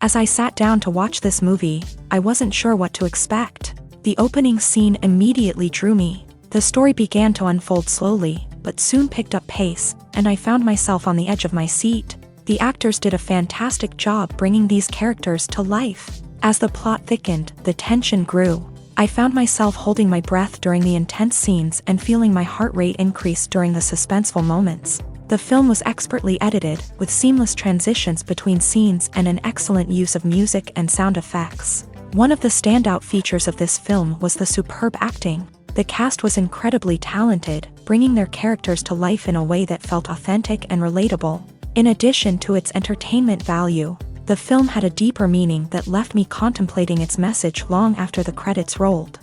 As I sat down to watch this movie, I wasn't sure what to expect. The opening scene immediately drew me. The story began to unfold slowly, but soon picked up pace, and I found myself on the edge of my seat. The actors did a fantastic job bringing these characters to life. As the plot thickened, the tension grew. I found myself holding my breath during the intense scenes and feeling my heart rate increase during the suspenseful moments. The film was expertly edited, with seamless transitions between scenes and an excellent use of music and sound effects. One of the standout features of this film was the superb acting. The cast was incredibly talented, bringing their characters to life in a way that felt authentic and relatable. In addition to its entertainment value, the film had a deeper meaning that left me contemplating its message long after the credits rolled.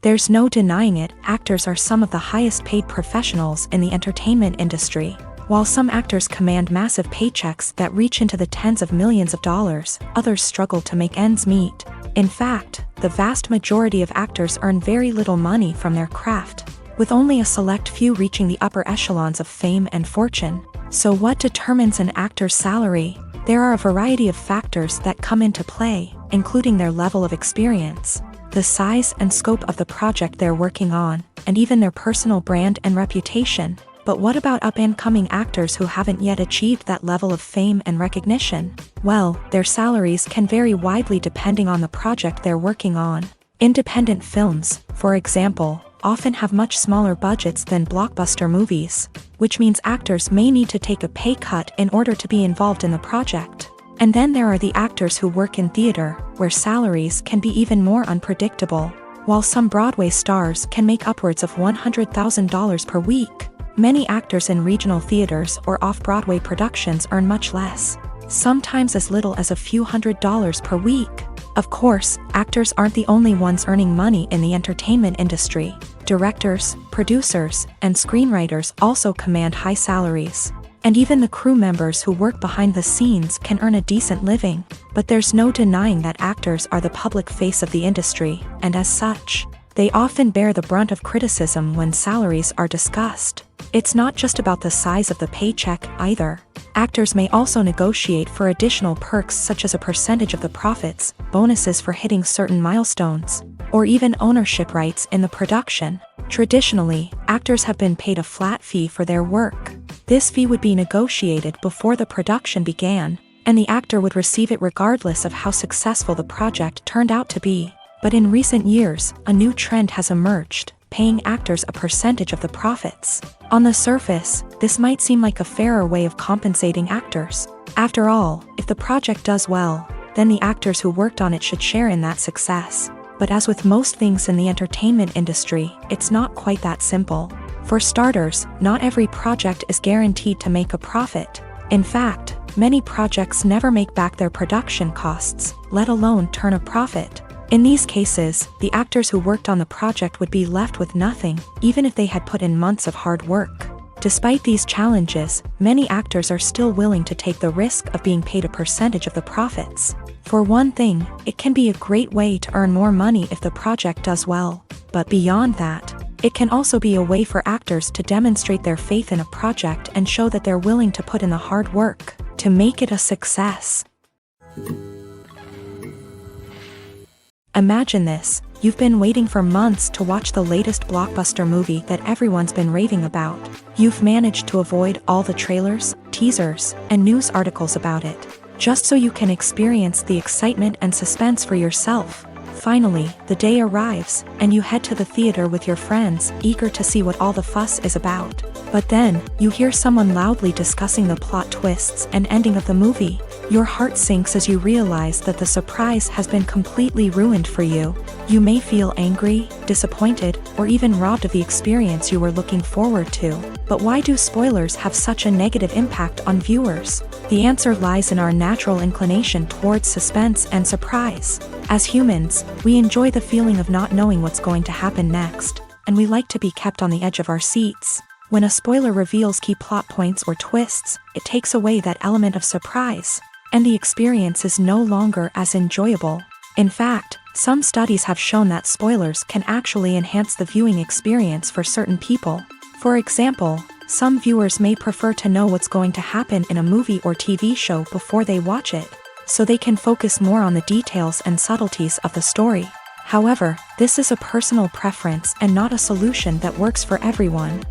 There's no denying it, actors are some of the highest paid professionals in the entertainment industry. While some actors command massive paychecks that reach into the tens of millions of dollars, others struggle to make ends meet. In fact, the vast majority of actors earn very little money from their craft, with only a select few reaching the upper echelons of fame and fortune. So what determines an actor's salary? There are a variety of factors that come into play, including their level of experience, the size and scope of the project they're working on, and even their personal brand and reputation. But what about up-and-coming actors who haven't yet achieved that level of fame and recognition? Well, their salaries can vary widely depending on the project they're working on. Independent films, for example, often have much smaller budgets than blockbuster movies, which means actors may need to take a pay cut in order to be involved in the project. And then there are the actors who work in theater, where salaries can be even more unpredictable. While some Broadway stars can make upwards of $100,000 per week, many actors in regional theaters or off-Broadway productions earn much less, sometimes as little as a few $100s per week. Of course, actors aren't the only ones earning money in the entertainment industry. Directors, producers, and screenwriters also command high salaries. And even the crew members who work behind the scenes can earn a decent living. But there's no denying that actors are the public face of the industry, and as such, they often bear the brunt of criticism when salaries are discussed. It's not just about the size of the paycheck, either. Actors may also negotiate for additional perks such as a percentage of the profits, bonuses for hitting certain milestones, or even ownership rights in the production. Traditionally, actors have been paid a flat fee for their work. This fee would be negotiated before the production began, and the actor would receive it regardless of how successful the project turned out to be. But in recent years, a new trend has emerged, paying actors a percentage of the profits. On the surface, this might seem like a fairer way of compensating actors. After all, if the project does well, then the actors who worked on it should share in that success. But as with most things in the entertainment industry, it's not quite that simple. For starters, not every project is guaranteed to make a profit. In fact, many projects never make back their production costs, let alone turn a profit. In these cases, the actors who worked on the project would be left with nothing, even if they had put in months of hard work. Despite these challenges, many actors are still willing to take the risk of being paid a percentage of the profits. For one thing, it can be a great way to earn more money if the project does well. But beyond that, it can also be a way for actors to demonstrate their faith in a project and show that they're willing to put in the hard work to make it a success. Imagine this, you've been waiting for months to watch the latest blockbuster movie that everyone's been raving about. You've managed to avoid all the trailers, teasers, and news articles about it, just so you can experience the excitement and suspense for yourself. Finally, the day arrives, and you head to the theater with your friends, eager to see what all the fuss is about. But then, you hear someone loudly discussing the plot twists and ending of the movie. Your heart sinks as you realize that the surprise has been completely ruined for you. You may feel angry, disappointed, or even robbed of the experience you were looking forward to. But why do spoilers have such a negative impact on viewers? The answer lies in our natural inclination towards suspense and surprise. As humans, we enjoy the feeling of not knowing what's going to happen next, and we like to be kept on the edge of our seats. When a spoiler reveals key plot points or twists, it takes away that element of surprise, and the experience is no longer as enjoyable. In fact, some studies have shown that spoilers can actually enhance the viewing experience for certain people. For example, Some viewers may prefer to know what's going to happen in a movie or TV show before they watch it, so they can focus more on the details and subtleties of the story. However, this is a personal preference and not a solution that works for everyone.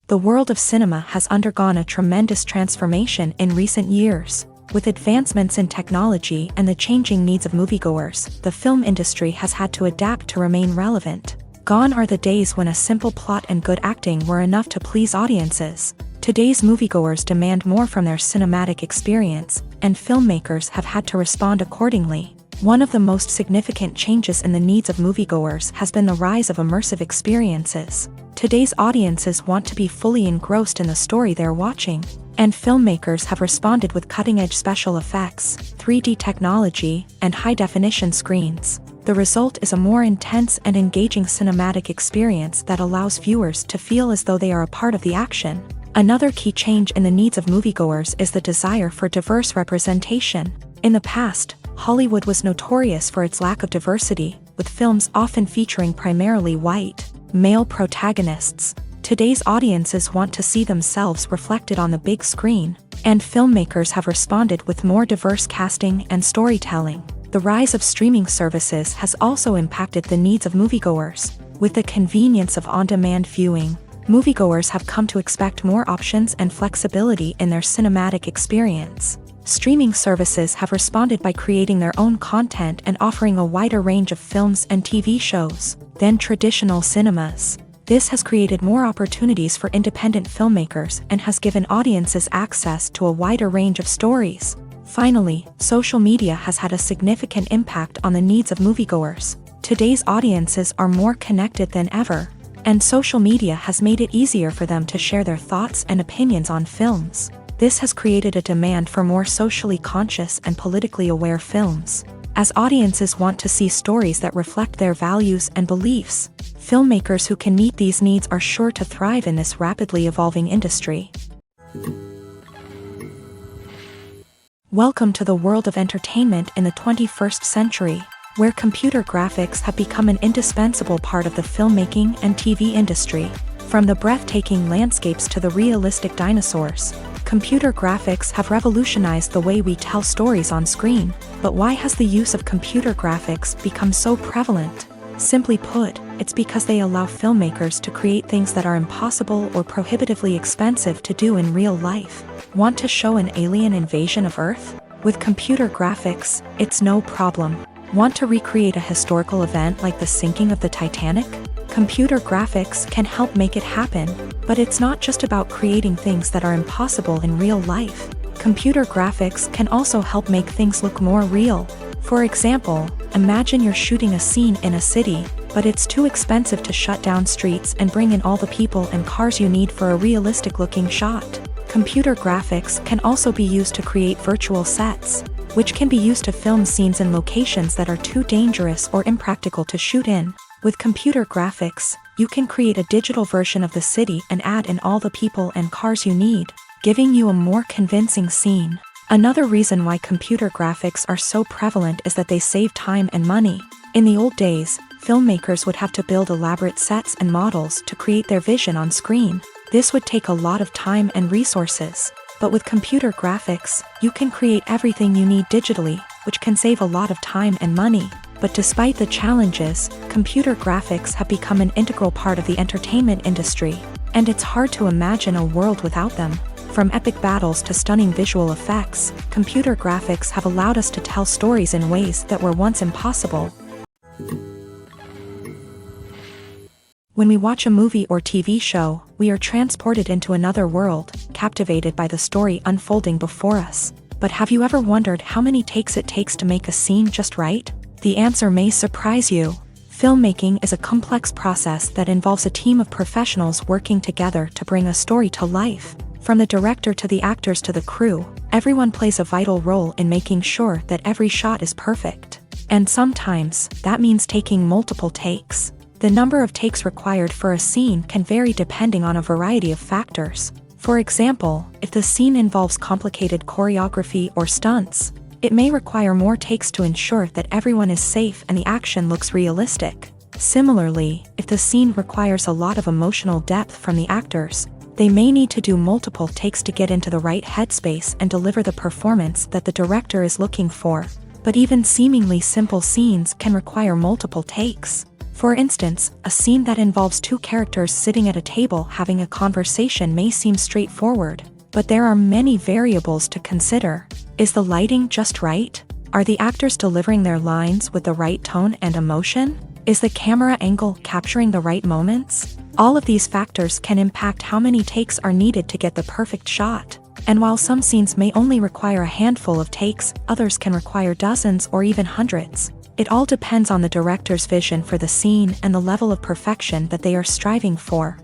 The world of cinema has undergone a tremendous transformation in recent years. With advancements in technology and the changing needs of moviegoers, the film industry has had to adapt to remain relevant. Gone are the days when a simple plot and good acting were enough to please audiences. Today's moviegoers demand more from their cinematic experience, and filmmakers have had to respond accordingly. One of the most significant changes in the needs of moviegoers has been the rise of immersive experiences. Today's audiences want to be fully engrossed in the story they're watching, and filmmakers have responded with cutting-edge special effects, 3D technology, and high-definition screens. The result is a more intense and engaging cinematic experience that allows viewers to feel as though they are a part of the action. Another key change in the needs of moviegoers is the desire for diverse representation. In the past, Hollywood was notorious for its lack of diversity, with films often featuring primarily white, male protagonists. Today's audiences want to see themselves reflected on the big screen, and filmmakers have responded with more diverse casting and storytelling. The rise of streaming services has also impacted the needs of moviegoers. With the convenience of on-demand viewing, moviegoers have come to expect more options and flexibility in their cinematic experience. Streaming services have responded by creating their own content and offering a wider range of films and TV shows than traditional cinemas. This has created more opportunities for independent filmmakers and has given audiences access to a wider range of stories. Finally, social media has had a significant impact on the needs of moviegoers. Today's audiences are more connected than ever, and social media has made it easier for them to share their thoughts and opinions on films. This has created a demand for more socially conscious and politically aware films. As audiences want to see stories that reflect their values and beliefs, filmmakers who can meet these needs are sure to thrive in this rapidly evolving industry. Welcome to the world of entertainment in the 21st century, where computer graphics have become an indispensable part of the filmmaking and TV industry. From the breathtaking landscapes to the realistic dinosaurs, computer graphics have revolutionized the way we tell stories on screen. But why has the use of computer graphics become so prevalent? Simply put, it's because they allow filmmakers to create things that are impossible or prohibitively expensive to do in real life. Want to show an alien invasion of Earth? With computer graphics, it's no problem. Want to recreate a historical event like the sinking of the Titanic? Computer graphics can help make it happen, but it's not just about creating things that are impossible in real life. Computer graphics can also help make things look more real. For example, imagine you're shooting a scene in a city, but it's too expensive to shut down streets and bring in all the people and cars you need for a realistic-looking shot. Computer graphics can also be used to create virtual sets, which can be used to film scenes in locations that are too dangerous or impractical to shoot in. With computer graphics, you can create a digital version of the city and add in all the people and cars you need, giving you a more convincing scene. Another reason why computer graphics are so prevalent is that they save time and money. In the old days, filmmakers would have to build elaborate sets and models to create their vision on screen. This would take a lot of time and resources. But with computer graphics, you can create everything you need digitally, which can save a lot of time and money. But despite the challenges, computer graphics have become an integral part of the entertainment industry, and it's hard to imagine a world without them. From epic battles to stunning visual effects, computer graphics have allowed us to tell stories in ways that were once impossible. When we watch a movie or TV show, we are transported into another world, captivated by the story unfolding before us. But have you ever wondered how many takes it takes to make a scene just right? The answer may surprise you. Filmmaking is a complex process that involves a team of professionals working together to bring a story to life. From the director to the actors to the crew, everyone plays a vital role in making sure that every shot is perfect. And sometimes, that means taking multiple takes. The number of takes required for a scene can vary depending on a variety of factors. For example, if the scene involves complicated choreography or stunts, it may require more takes to ensure that everyone is safe and the action looks realistic. Similarly, if the scene requires a lot of emotional depth from the actors, they may need to do multiple takes to get into the right headspace and deliver the performance that the director is looking for. But even seemingly simple scenes can require multiple takes. For instance, a scene that involves two characters sitting at a table having a conversation may seem straightforward, but there are many variables to consider. Is the lighting just right? Are the actors delivering their lines with the right tone and emotion? Is the camera angle capturing the right moments? All of these factors can impact how many takes are needed to get the perfect shot. And while some scenes may only require a handful of takes, others can require dozens or even hundreds. It all depends on the director's vision for the scene and the level of perfection that they are striving for.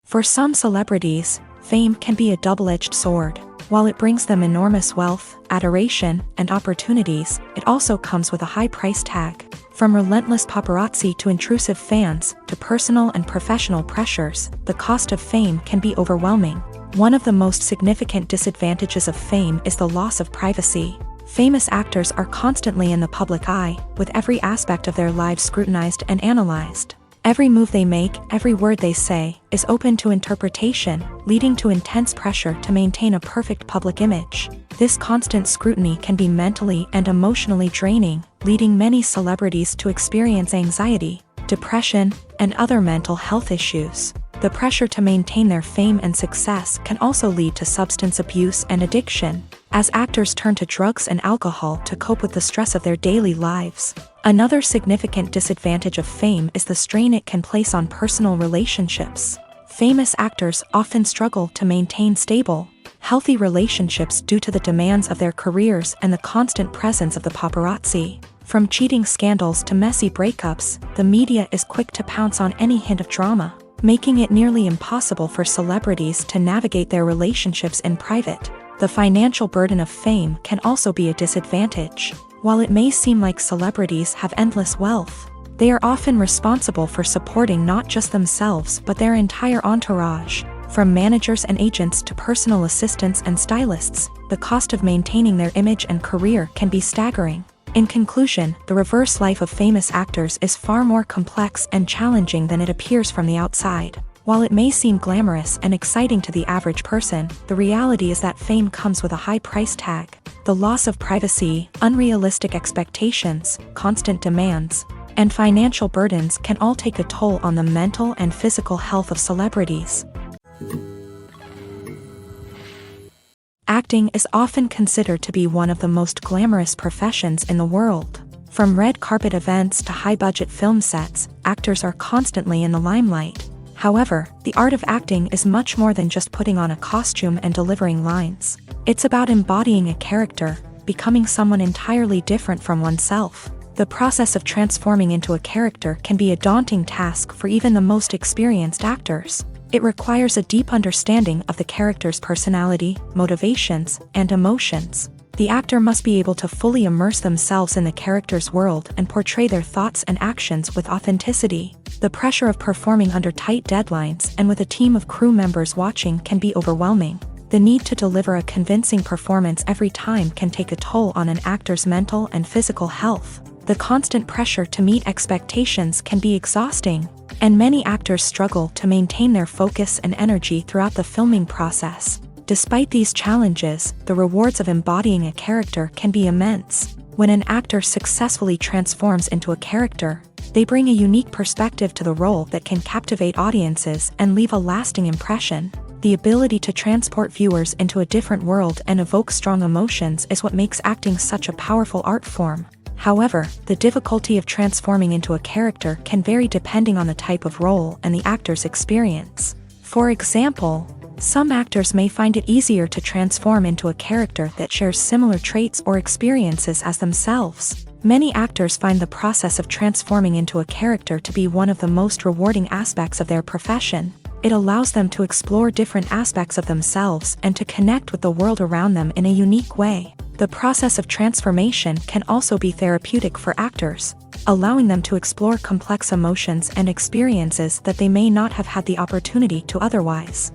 For some celebrities, fame can be a double-edged sword. While it brings them enormous wealth, adoration, and opportunities, it also comes with a high price tag. From relentless paparazzi to intrusive fans, to personal and professional pressures, the cost of fame can be overwhelming. One of the most significant disadvantages of fame is the loss of privacy. Famous actors are constantly in the public eye, with every aspect of their lives scrutinized and analyzed. Every move they make, every word they say, is open to interpretation, leading to intense pressure to maintain a perfect public image. This constant scrutiny can be mentally and emotionally draining, leading many celebrities to experience anxiety, depression, and other mental health issues. The pressure to maintain their fame and success can also lead to substance abuse and addiction, as actors turn to drugs and alcohol to cope with the stress of their daily lives. Another significant disadvantage of fame is the strain it can place on personal relationships. Famous actors often struggle to maintain stable, healthy relationships due to the demands of their careers and the constant presence of the paparazzi. From cheating scandals to messy breakups, the media is quick to pounce on any hint of drama, making it nearly impossible for celebrities to navigate their relationships in private. The financial burden of fame can also be a disadvantage. While it may seem like celebrities have endless wealth, they are often responsible for supporting not just themselves but their entire entourage. From managers and agents to personal assistants and stylists, the cost of maintaining their image and career can be staggering. In conclusion, the reverse life of famous actors is far more complex and challenging than it appears from the outside. While it may seem glamorous and exciting to the average person, the reality is that fame comes with a high price tag. The loss of privacy, unrealistic expectations, constant demands, and financial burdens can all take a toll on the mental and physical health of celebrities. Acting is often considered to be one of the most glamorous professions in the world. From red carpet events to high-budget film sets, actors are constantly in the limelight. However, the art of acting is much more than just putting on a costume and delivering lines. It's about embodying a character, becoming someone entirely different from oneself. The process of transforming into a character can be a daunting task for even the most experienced actors. It requires a deep understanding of the character's personality, motivations, and emotions. The actor must be able to fully immerse themselves in the character's world and portray their thoughts and actions with authenticity. The pressure of performing under tight deadlines and with a team of crew members watching can be overwhelming. The need to deliver a convincing performance every time can take a toll on an actor's mental and physical health. The constant pressure to meet expectations can be exhausting, and many actors struggle to maintain their focus and energy throughout the filming process. Despite these challenges, the rewards of embodying a character can be immense. When an actor successfully transforms into a character, they bring a unique perspective to the role that can captivate audiences and leave a lasting impression. The ability to transport viewers into a different world and evoke strong emotions is what makes acting such a powerful art form. However, the difficulty of transforming into a character can vary depending on the type of role and the actor's experience. For example, some actors may find it easier to transform into a character that shares similar traits or experiences as themselves. Many actors find the process of transforming into a character to be one of the most rewarding aspects of their profession. It allows them to explore different aspects of themselves and to connect with the world around them in a unique way. The process of transformation can also be therapeutic for actors, allowing them to explore complex emotions and experiences that they may not have had the opportunity to otherwise.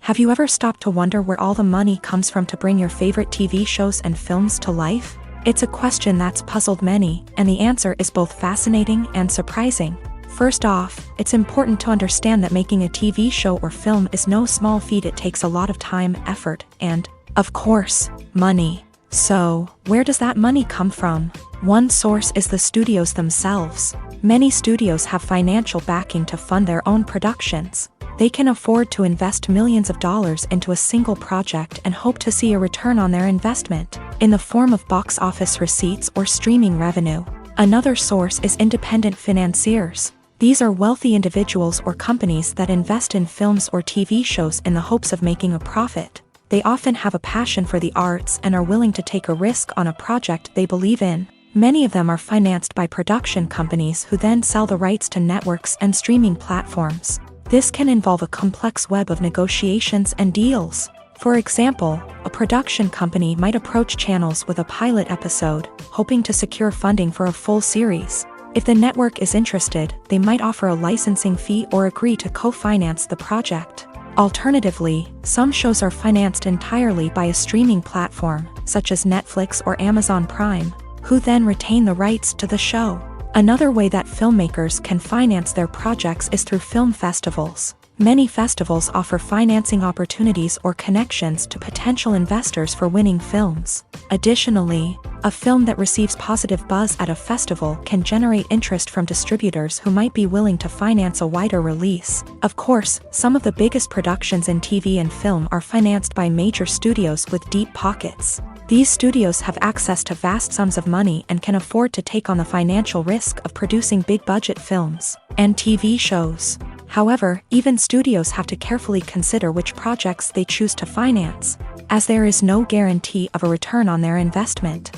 Have you ever stopped to wonder where all the money comes from to bring your favorite TV shows and films to life? It's a question that's puzzled many, and the answer is both fascinating and surprising. First off, it's important to understand that making a TV show or film is no small feat. It takes a lot of time, effort, and, of course, money. So, where does that money come from? One source is the studios themselves. Many studios have financial backing to fund their own productions. They can afford to invest millions of dollars into a single project and hope to see a return on their investment, in the form of box office receipts or streaming revenue. Another source is independent financiers. These are wealthy individuals or companies that invest in films or TV shows in the hopes of making a profit. They often have a passion for the arts and are willing to take a risk on a project they believe in. Many of them are financed by production companies who then sell the rights to networks and streaming platforms. This can involve a complex web of negotiations and deals. For example, a production company might approach channels with a pilot episode, hoping to secure funding for a full series. If the network is interested, they might offer a licensing fee or agree to co-finance the project. Alternatively, some shows are financed entirely by a streaming platform, such as Netflix or Amazon Prime, who then retain the rights to the show. Another way that filmmakers can finance their projects is through film festivals. Many festivals offer financing opportunities or connections to potential investors for winning films. Additionally, a film that receives positive buzz at a festival can generate interest from distributors who might be willing to finance a wider release. Of course, some of the biggest productions in TV and film are financed by major studios with deep pockets. These studios have access to vast sums of money and can afford to take on the financial risk of producing big-budget films and TV shows. However, even studios have to carefully consider which projects they choose to finance, as there is no guarantee of a return on their investment.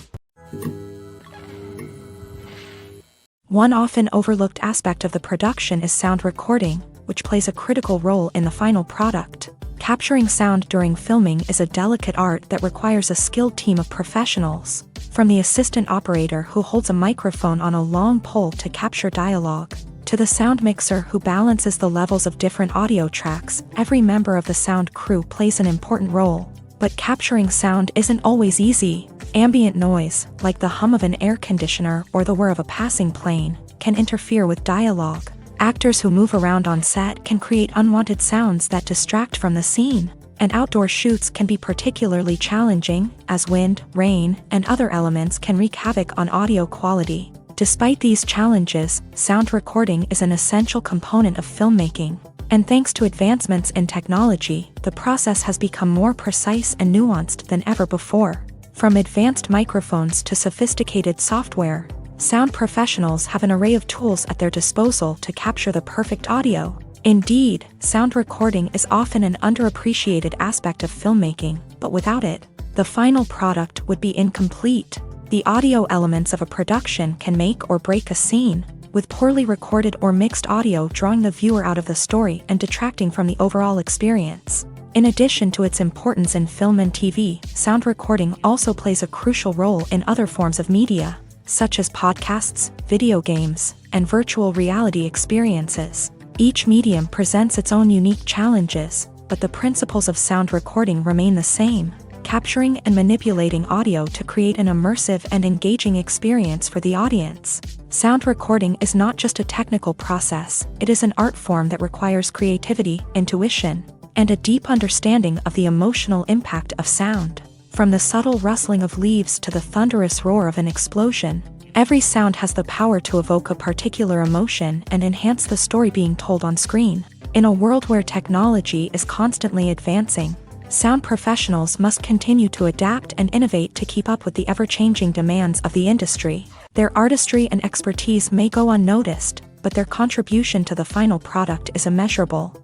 One often overlooked aspect of the production is sound recording, which plays a critical role in the final product. Capturing sound during filming is a delicate art that requires a skilled team of professionals. From the assistant operator who holds a microphone on a long pole to capture dialogue, to the sound mixer who balances the levels of different audio tracks, every member of the sound crew plays an important role. But capturing sound isn't always easy. Ambient noise, like the hum of an air conditioner or the whir of a passing plane, can interfere with dialogue. Actors who move around on set can create unwanted sounds that distract from the scene, and outdoor shoots can be particularly challenging, as wind, rain, and other elements can wreak havoc on audio quality. Despite these challenges, sound recording is an essential component of filmmaking, and thanks to advancements in technology, the process has become more precise and nuanced than ever before. From advanced microphones to sophisticated software, sound professionals have an array of tools at their disposal to capture the perfect audio. Indeed, sound recording is often an underappreciated aspect of filmmaking, but without it, the final product would be incomplete. The audio elements of a production can make or break a scene, with poorly recorded or mixed audio drawing the viewer out of the story and detracting from the overall experience. In addition to its importance in film and TV, sound recording also plays a crucial role in other forms of media, such as podcasts, video games, and virtual reality experiences. Each medium presents its own unique challenges, but the principles of sound recording remain the same: capturing and manipulating audio to create an immersive and engaging experience for the audience. Sound recording is not just a technical process, it is an art form that requires creativity, intuition, and a deep understanding of the emotional impact of sound. From the subtle rustling of leaves to the thunderous roar of an explosion, every sound has the power to evoke a particular emotion and enhance the story being told on screen. In a world where technology is constantly advancing, sound professionals must continue to adapt and innovate to keep up with the ever-changing demands of the industry. Their artistry and expertise may go unnoticed, but their contribution to the final product is immeasurable.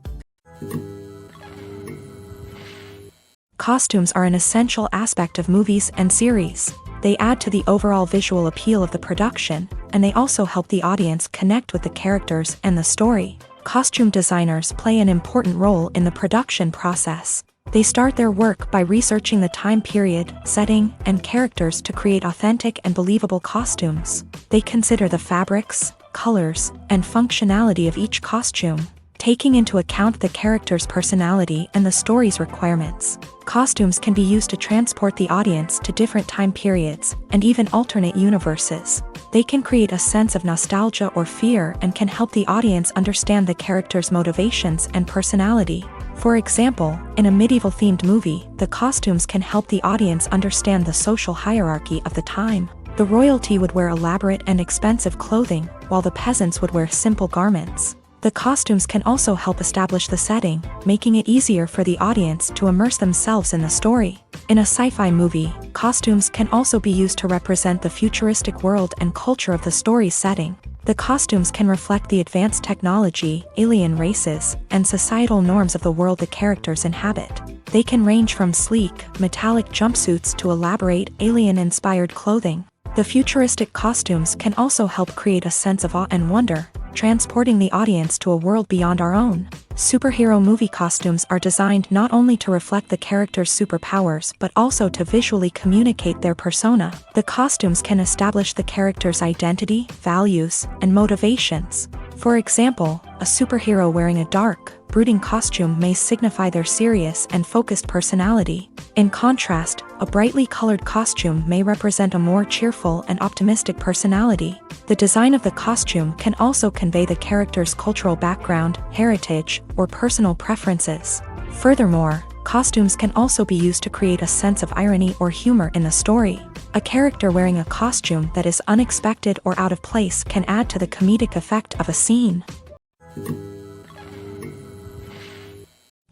Costumes are an essential aspect of movies and series. They add to the overall visual appeal of the production, and they also help the audience connect with the characters and the story. Costume designers play an important role in the production process. They start their work by researching the time period, setting, and characters to create authentic and believable costumes. They consider the fabrics, colors, and functionality of each costume. taking into account the character's personality and the story's requirements. Costumes can be used to transport the audience to different time periods, and even alternate universes. They can create a sense of nostalgia or fear and can help the audience understand the character's motivations and personality. For example, in a medieval-themed movie, the costumes can help the audience understand the social hierarchy of the time. The royalty would wear elaborate and expensive clothing, while the peasants would wear simple garments. The costumes can also help establish the setting, making it easier for the audience to immerse themselves in the story. In a sci-fi movie, costumes can also be used to represent the futuristic world and culture of the story's setting. The costumes can reflect the advanced technology, alien races, and societal norms of the world the characters inhabit. They can range from sleek, metallic jumpsuits to elaborate, alien-inspired clothing. The futuristic costumes can also help create a sense of awe and wonder, transporting the audience to a world beyond our own. Superhero movie costumes are designed not only to reflect the character's superpowers but also to visually communicate their persona. The costumes can establish the character's identity, values, and motivations. For example, a superhero wearing a dark, brooding costume may signify their serious and focused personality. In contrast, a brightly colored costume may represent a more cheerful and optimistic personality. The design of the costume can also convey the character's cultural background, heritage, or personal preferences. Furthermore, costumes can also be used to create a sense of irony or humor in the story. A character wearing a costume that is unexpected or out of place can add to the comedic effect of a scene.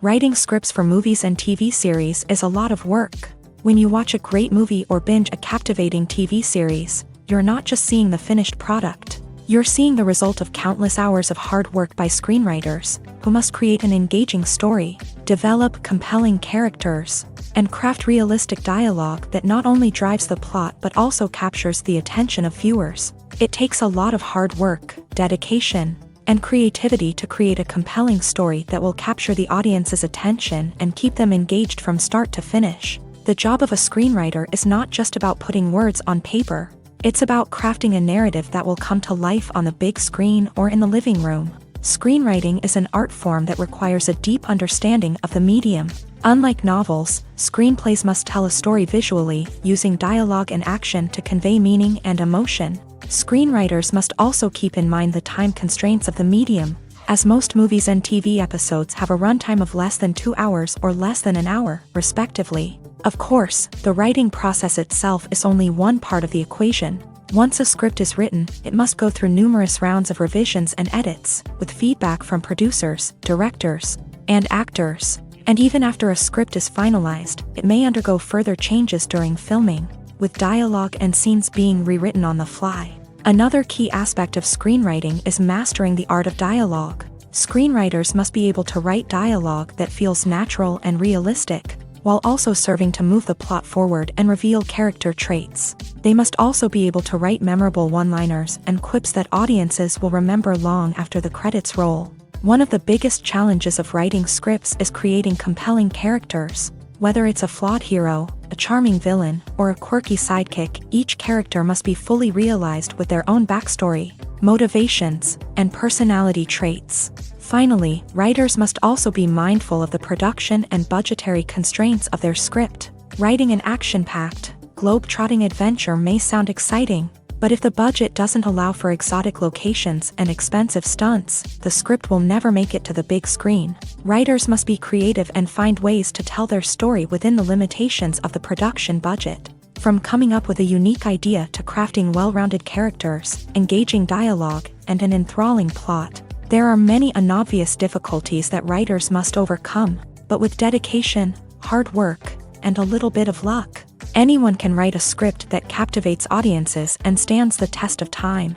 Writing scripts for movies and TV series is a lot of work. When you watch a great movie or binge a captivating TV series, you're not just seeing the finished product. You're seeing the result of countless hours of hard work by screenwriters, who must create an engaging story, develop compelling characters, and craft realistic dialogue that not only drives the plot but also captures the attention of viewers. It takes a lot of hard work, dedication, and creativity to create a compelling story that will capture the audience's attention and keep them engaged from start to finish. The job of a screenwriter is not just about putting words on paper. It's about crafting a narrative that will come to life on the big screen or in the living room. Screenwriting is an art form that requires a deep understanding of the medium. Unlike novels, screenplays must tell a story visually, using dialogue and action to convey meaning and emotion. Screenwriters must also keep in mind the time constraints of the medium, as most movies and TV episodes have a runtime of less than 2 hours or less than an hour, respectively. Of course, the writing process itself is only one part of the equation. Once a script is written, it must go through numerous rounds of revisions and edits, with feedback from producers, directors, and actors. And even after a script is finalized, it may undergo further changes during filming, with dialogue and scenes being rewritten on the fly. Another key aspect of screenwriting is mastering the art of dialogue. Screenwriters must be able to write dialogue that feels natural and realistic, while also serving to move the plot forward and reveal character traits. They must also be able to write memorable one-liners and quips that audiences will remember long after the credits roll. One of the biggest challenges of writing scripts is creating compelling characters. Whether it's a flawed hero, a charming villain, or a quirky sidekick, each character must be fully realized with their own backstory, motivations, and personality traits. Finally, writers must also be mindful of the production and budgetary constraints of their script. Writing an action-packed, globe-trotting adventure may sound exciting, but if the budget doesn't allow for exotic locations and expensive stunts, the script will never make it to the big screen. Writers must be creative and find ways to tell their story within the limitations of the production budget. From coming up with a unique idea to crafting well-rounded characters, engaging dialogue, and an enthralling plot, there are many unobvious difficulties that writers must overcome, but with dedication, hard work, and a little bit of luck, anyone can write a script that captivates audiences and stands the test of time.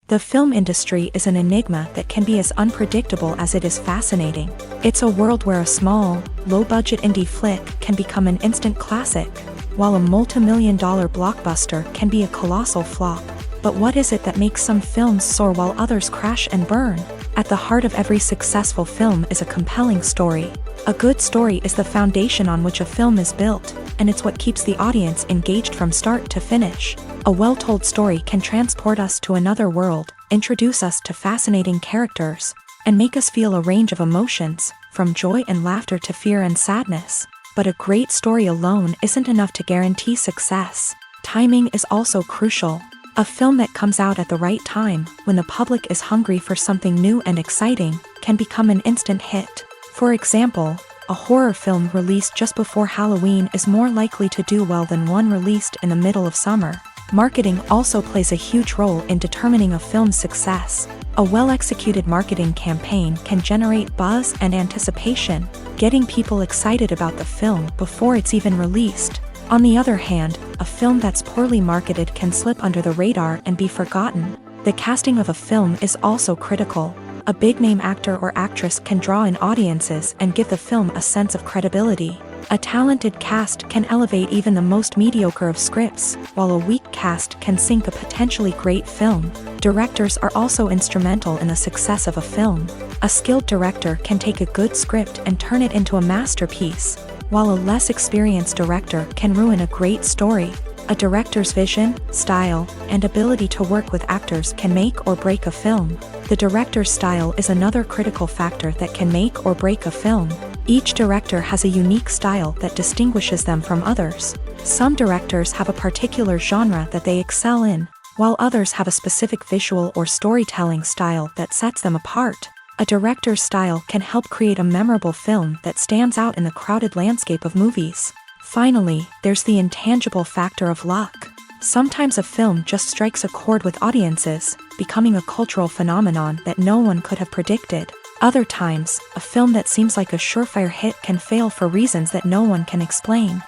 The film industry is an enigma that can be as unpredictable as it is fascinating. It's a world where a small, low-budget indie flick can become an instant classic, while a multi-million-dollar blockbuster can be a colossal flop. But what is it that makes some films soar while others crash and burn? At the heart of every successful film is a compelling story. A good story is the foundation on which a film is built, and it's what keeps the audience engaged from start to finish. A well-told story can transport us to another world, introduce us to fascinating characters, and make us feel a range of emotions, from joy and laughter to fear and sadness. But a great story alone isn't enough to guarantee success. Timing is also crucial. A film that comes out at the right time, when the public is hungry for something new and exciting, can become an instant hit. For example, a horror film released just before Halloween is more likely to do well than one released in the middle of summer. Marketing also plays a huge role in determining a film's success. A well-executed marketing campaign can generate buzz and anticipation, getting people excited about the film before it's even released. On the other hand, a film that's poorly marketed can slip under the radar and be forgotten. The casting of a film is also critical. A big-name actor or actress can draw in audiences and give the film a sense of credibility. A talented cast can elevate even the most mediocre of scripts, while a weak cast can sink a potentially great film. Directors are also instrumental in the success of a film. A skilled director can take a good script and turn it into a masterpiece, while a less experienced director can ruin a great story. A director's vision, style, and ability to work with actors can make or break a film. The director's style is another critical factor that can make or break a film. Each director has a unique style that distinguishes them from others. Some directors have a particular genre that they excel in, while others have a specific visual or storytelling style that sets them apart. A director's style can help create a memorable film that stands out in the crowded landscape of movies. Finally, there's the intangible factor of luck. Sometimes a film just strikes a chord with audiences, becoming a cultural phenomenon that no one could have predicted. Other times, a film that seems like a surefire hit can fail for reasons that no one can explain.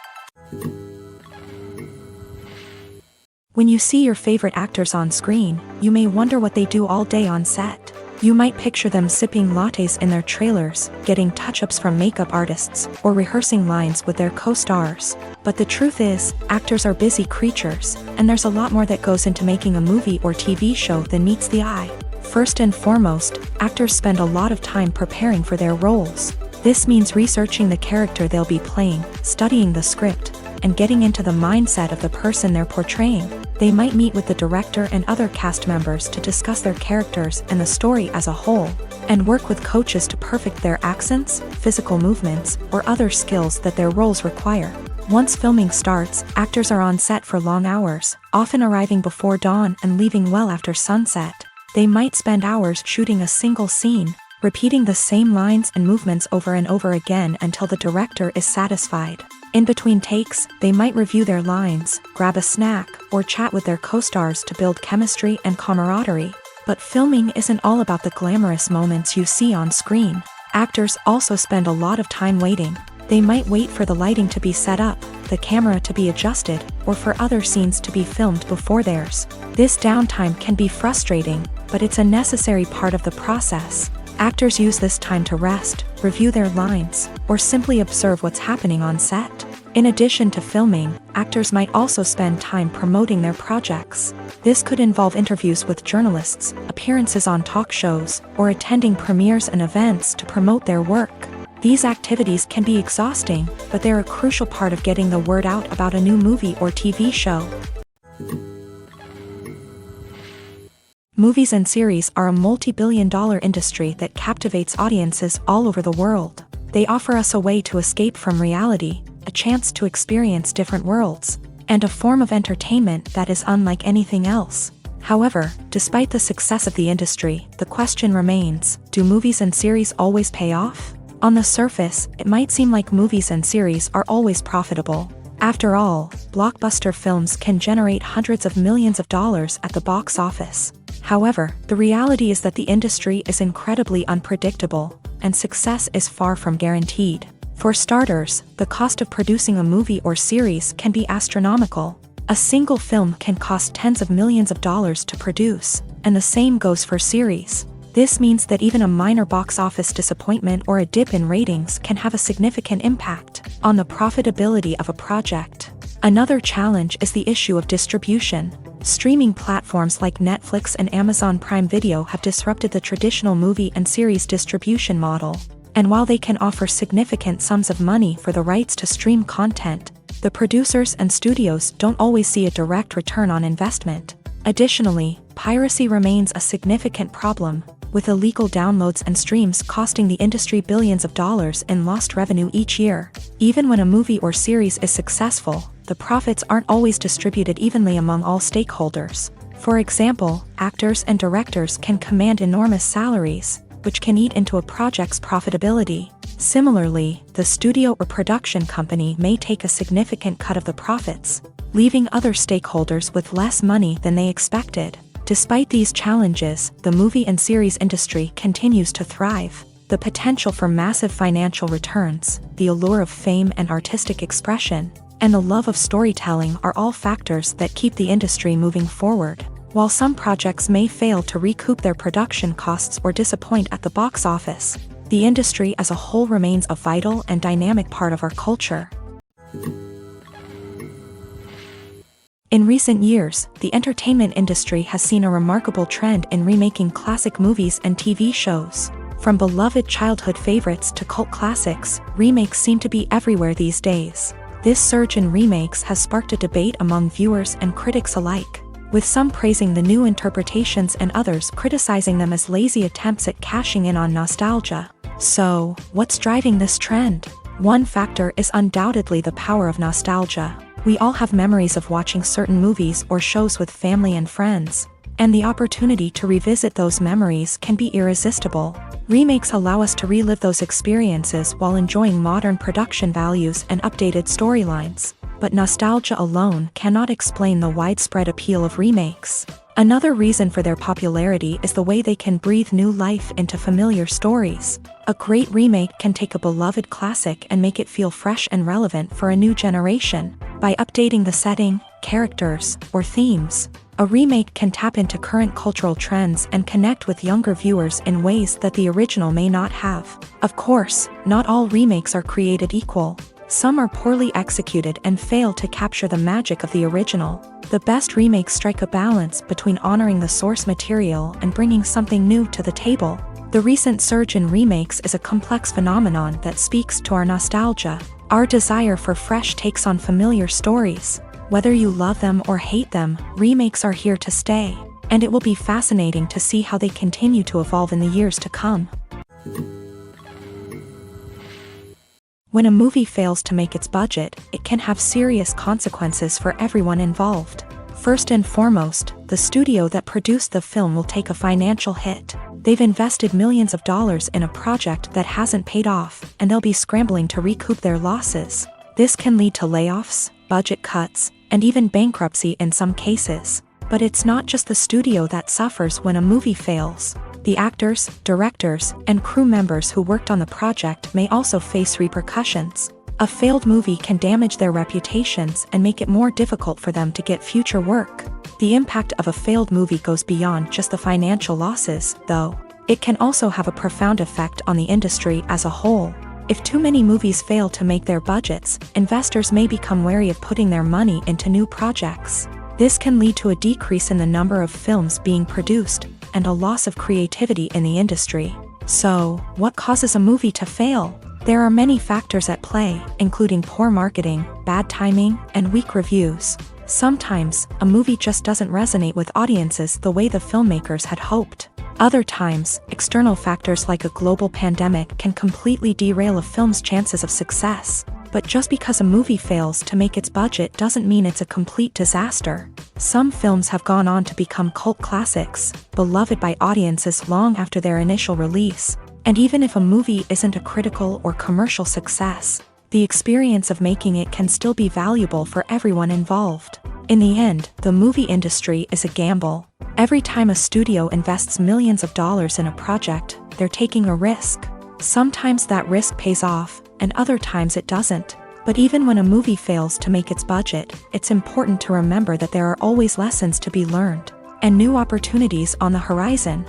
When you see your favorite actors on screen, you may wonder what they do all day on set. You might picture them sipping lattes in their trailers, getting touch-ups from makeup artists, or rehearsing lines with their co-stars. But the truth is, actors are busy creatures, and there's a lot more that goes into making a movie or TV show than meets the eye. First and foremost, actors spend a lot of time preparing for their roles. This means researching the character they'll be playing, studying the script, and getting into the mindset of the person they're portraying. They might meet with the director and other cast members to discuss their characters and the story as a whole, and work with coaches to perfect their accents, physical movements, or other skills that their roles require. Once filming starts, actors are on set for long hours, often arriving before dawn and leaving well after sunset. They might spend hours shooting a single scene, repeating the same lines and movements over and over again until the director is satisfied. In between takes, they might review their lines, grab a snack, or chat with their co-stars to build chemistry and camaraderie. But filming isn't all about the glamorous moments you see on screen. Actors also spend a lot of time waiting. They might wait for the lighting to be set up, the camera to be adjusted, or for other scenes to be filmed before theirs. This downtime can be frustrating, but it's a necessary part of the process. Actors use this time to rest, review their lines, or simply observe what's happening on set. In addition to filming, actors might also spend time promoting their projects. This could involve interviews with journalists, appearances on talk shows, or attending premieres and events to promote their work. These activities can be exhausting, but they're a crucial part of getting the word out about a new movie or TV show. Movies and series are a multi-billion-dollar industry that captivates audiences all over the world. They offer us a way to escape from reality, a chance to experience different worlds, and a form of entertainment that is unlike anything else. However, despite the success of the industry, the question remains, do movies and series always pay off? On the surface, it might seem like movies and series are always profitable. After all, blockbuster films can generate hundreds of millions of dollars at the box office. However, the reality is that the industry is incredibly unpredictable, and success is far from guaranteed. For starters, the cost of producing a movie or series can be astronomical. A single film can cost tens of millions of dollars to produce, and the same goes for series. This means that even a minor box office disappointment or a dip in ratings can have a significant impact on the profitability of a project. Another challenge is the issue of distribution. Streaming platforms like Netflix and Amazon Prime Video have disrupted the traditional movie and series distribution model. And while they can offer significant sums of money for the rights to stream content, the producers and studios don't always see a direct return on investment. Additionally, piracy remains a significant problem, with illegal downloads and streams costing the industry billions of dollars in lost revenue each year. Even when a movie or series is successful, the profits aren't always distributed evenly among all stakeholders. For example, actors and directors can command enormous salaries, which can eat into a project's profitability. Similarly, the studio or production company may take a significant cut of the profits, leaving other stakeholders with less money than they expected. Despite these challenges, the movie and series industry continues to thrive. The potential for massive financial returns, the allure of fame and artistic expression, and the love of storytelling are all factors that keep the industry moving forward. While some projects may fail to recoup their production costs or disappoint at the box office, the industry as a whole remains a vital and dynamic part of our culture. In recent years, the entertainment industry has seen a remarkable trend in remaking classic movies and TV shows. From beloved childhood favorites to cult classics, remakes seem to be everywhere these days. This surge in remakes has sparked a debate among viewers and critics alike, with some praising the new interpretations and others criticizing them as lazy attempts at cashing in on nostalgia. So, what's driving this trend? One factor is undoubtedly the power of nostalgia. We all have memories of watching certain movies or shows with family and friends, and the opportunity to revisit those memories can be irresistible. Remakes allow us to relive those experiences while enjoying modern production values and updated storylines. But nostalgia alone cannot explain the widespread appeal of remakes. Another reason for their popularity is the way they can breathe new life into familiar stories. A great remake can take a beloved classic and make it feel fresh and relevant for a new generation. By updating the setting, characters, or themes, a remake can tap into current cultural trends and connect with younger viewers in ways that the original may not have. Of course, not all remakes are created equal. Some are poorly executed and fail to capture the magic of the original. The best remakes strike a balance between honoring the source material and bringing something new to the table. The recent surge in remakes is a complex phenomenon that speaks to our nostalgia, our desire for fresh takes on familiar stories. Whether you love them or hate them, remakes are here to stay, and it will be fascinating to see how they continue to evolve in the years to come. When a movie fails to make its budget, it can have serious consequences for everyone involved. First and foremost, the studio that produced the film will take a financial hit. They've invested millions of dollars in a project that hasn't paid off, and they'll be scrambling to recoup their losses. This can lead to layoffs, budget cuts, and even bankruptcy in some cases. But it's not just the studio that suffers when a movie fails. The actors, directors, and crew members who worked on the project may also face repercussions. A failed movie can damage their reputations and make it more difficult for them to get future work. The impact of a failed movie goes beyond just the financial losses, though. It can also have a profound effect on the industry as a whole. If too many movies fail to make their budgets, investors may become wary of putting their money into new projects. This can lead to a decrease in the number of films being produced, and a loss of creativity in the industry. So, what causes a movie to fail? There are many factors at play, including poor marketing, bad timing, and weak reviews. Sometimes, a movie just doesn't resonate with audiences the way the filmmakers had hoped. Other times, external factors like a global pandemic can completely derail a film's chances of success. But just because a movie fails to make its budget doesn't mean it's a complete disaster. Some films have gone on to become cult classics, beloved by audiences long after their initial release. And even if a movie isn't a critical or commercial success, the experience of making it can still be valuable for everyone involved. In the end, the movie industry is a gamble. Every time a studio invests millions of dollars in a project, they're taking a risk. Sometimes that risk pays off, and other times it doesn't. But even when a movie fails to make its budget, it's important to remember that there are always lessons to be learned, and new opportunities on the horizon.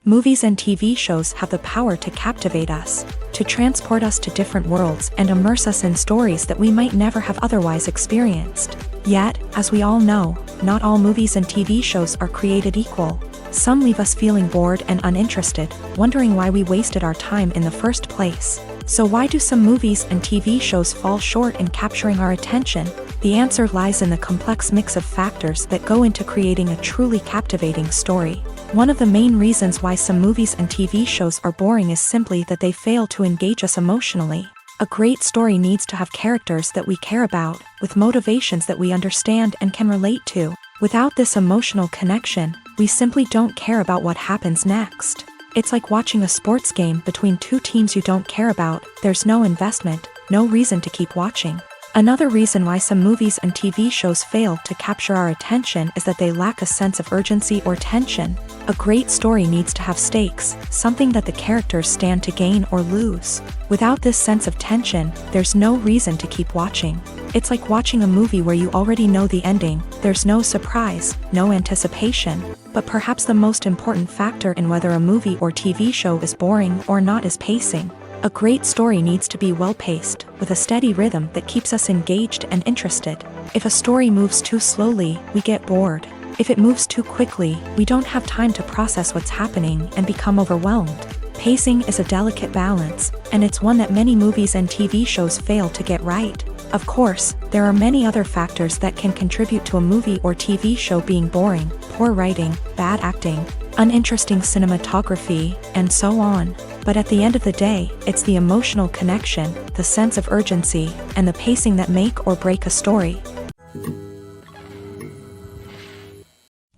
Movies and TV shows have the power to captivate us, to transport us to different worlds and immerse us in stories that we might never have otherwise experienced. Yet, as we all know, not all movies and TV shows are created equal. Some leave us feeling bored and uninterested, wondering why we wasted our time in the first place. So why do some movies and TV shows fall short in capturing our attention? The answer lies in the complex mix of factors that go into creating a truly captivating story. One of the main reasons why some movies and TV shows are boring is simply that they fail to engage us emotionally. A great story needs to have characters that we care about, with motivations that we understand and can relate to. Without this emotional connection, we simply don't care about what happens next. It's like watching a sports game between two teams you don't care about. There's no investment, no reason to keep watching. Another reason why some movies and TV shows fail to capture our attention is that they lack a sense of urgency or tension. A great story needs to have stakes, something that the characters stand to gain or lose. Without this sense of tension, there's no reason to keep watching. It's like watching a movie where you already know the ending. There's no surprise, no anticipation. But perhaps the most important factor in whether a movie or TV show is boring or not is pacing. A great story needs to be well-paced, with a steady rhythm that keeps us engaged and interested. If a story moves too slowly, we get bored. If it moves too quickly, we don't have time to process what's happening and become overwhelmed. Pacing is a delicate balance, and it's one that many movies and TV shows fail to get right. Of course, there are many other factors that can contribute to a movie or TV show being boring: poor writing, bad acting, uninteresting cinematography, and so on. But at the end of the day, it's the emotional connection, the sense of urgency, and the pacing that make or break a story.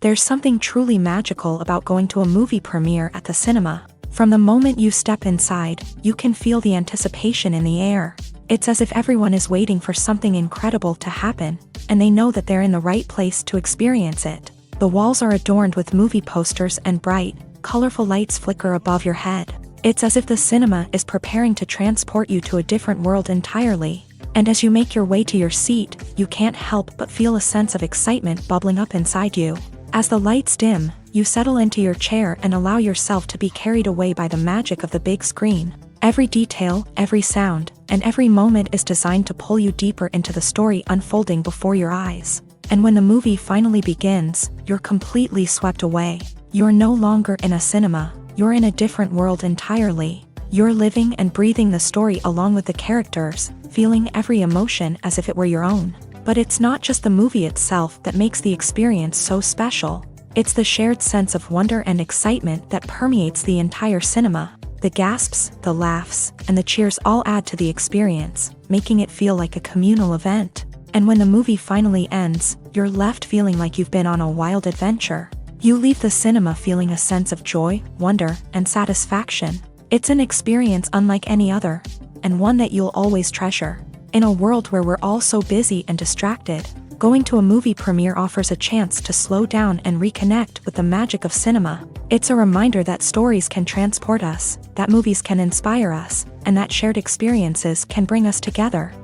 There's something truly magical about going to a movie premiere at the cinema. From the moment you step inside, you can feel the anticipation in the air. It's as if everyone is waiting for something incredible to happen, and they know that they're in the right place to experience it. The walls are adorned with movie posters and bright, colorful lights flicker above your head. It's as if the cinema is preparing to transport you to a different world entirely. And as you make your way to your seat, you can't help but feel a sense of excitement bubbling up inside you. As the lights dim, you settle into your chair and allow yourself to be carried away by the magic of the big screen. Every detail, every sound, and every moment is designed to pull you deeper into the story unfolding before your eyes. And when the movie finally begins, you're completely swept away. You're no longer in a cinema. You're in a different world entirely. You're living and breathing the story along with the characters, feeling every emotion as if it were your own. But it's not just the movie itself that makes the experience so special. It's the shared sense of wonder and excitement that permeates the entire cinema. The gasps, the laughs, and the cheers all add to the experience, making it feel like a communal event. And when the movie finally ends, you're left feeling like you've been on a wild adventure. You leave the cinema feeling a sense of joy, wonder, and satisfaction. It's an experience unlike any other, and one that you'll always treasure. In a world where we're all so busy and distracted, going to a movie premiere offers a chance to slow down and reconnect with the magic of cinema. It's a reminder that stories can transport us, that movies can inspire us, and that shared experiences can bring us together.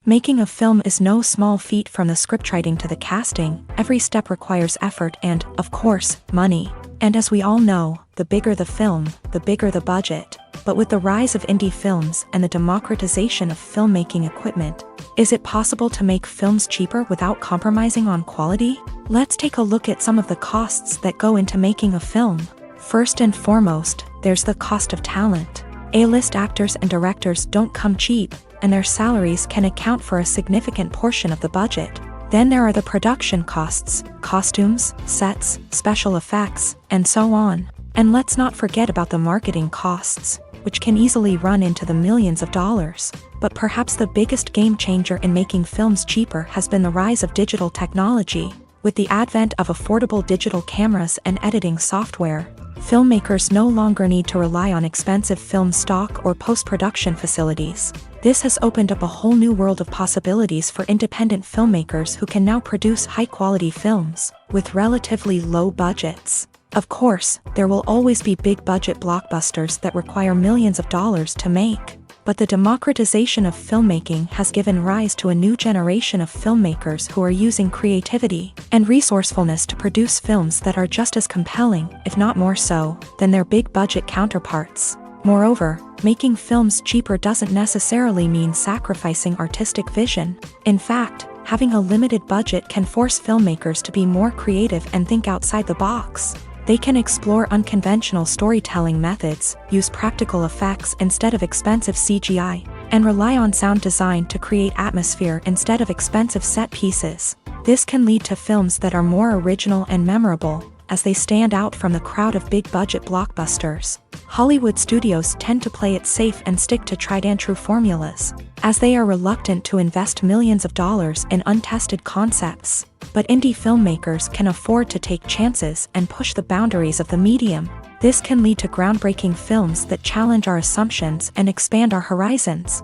Making a film is no small feat. From the scriptwriting to the casting, every step requires effort and, of course, money. And as we all know, the bigger the film, the bigger the budget. But with the rise of indie films and the democratization of filmmaking equipment, is it possible to make films cheaper without compromising on quality? Let's take a look at some of the costs that go into making a film. First and foremost, there's the cost of talent. A-list actors and directors don't come cheap, and their salaries can account for a significant portion of the budget. Then there are the production costs, costumes, sets, special effects, and so on. And let's not forget about the marketing costs, which can easily run into the millions of dollars. But perhaps the biggest game changer in making films cheaper has been the rise of digital technology. With the advent of affordable digital cameras and editing software, filmmakers no longer need to rely on expensive film stock or post-production facilities. This has opened up a whole new world of possibilities for independent filmmakers who can now produce high-quality films with relatively low budgets. Of course, there will always be big-budget blockbusters that require millions of dollars to make. But the democratization of filmmaking has given rise to a new generation of filmmakers who are using creativity and resourcefulness to produce films that are just as compelling, if not more so, than their big-budget counterparts. Moreover, making films cheaper doesn't necessarily mean sacrificing artistic vision. In fact, having a limited budget can force filmmakers to be more creative and think outside the box. They can explore unconventional storytelling methods, use practical effects instead of expensive CGI, and rely on sound design to create atmosphere instead of expensive set pieces. This can lead to films that are more original and memorable, as they stand out from the crowd of big-budget blockbusters. Hollywood studios tend to play it safe and stick to tried-and-true formulas, as they are reluctant to invest millions of dollars in untested concepts. But indie filmmakers can afford to take chances and push the boundaries of the medium. This can lead to groundbreaking films that challenge our assumptions and expand our horizons.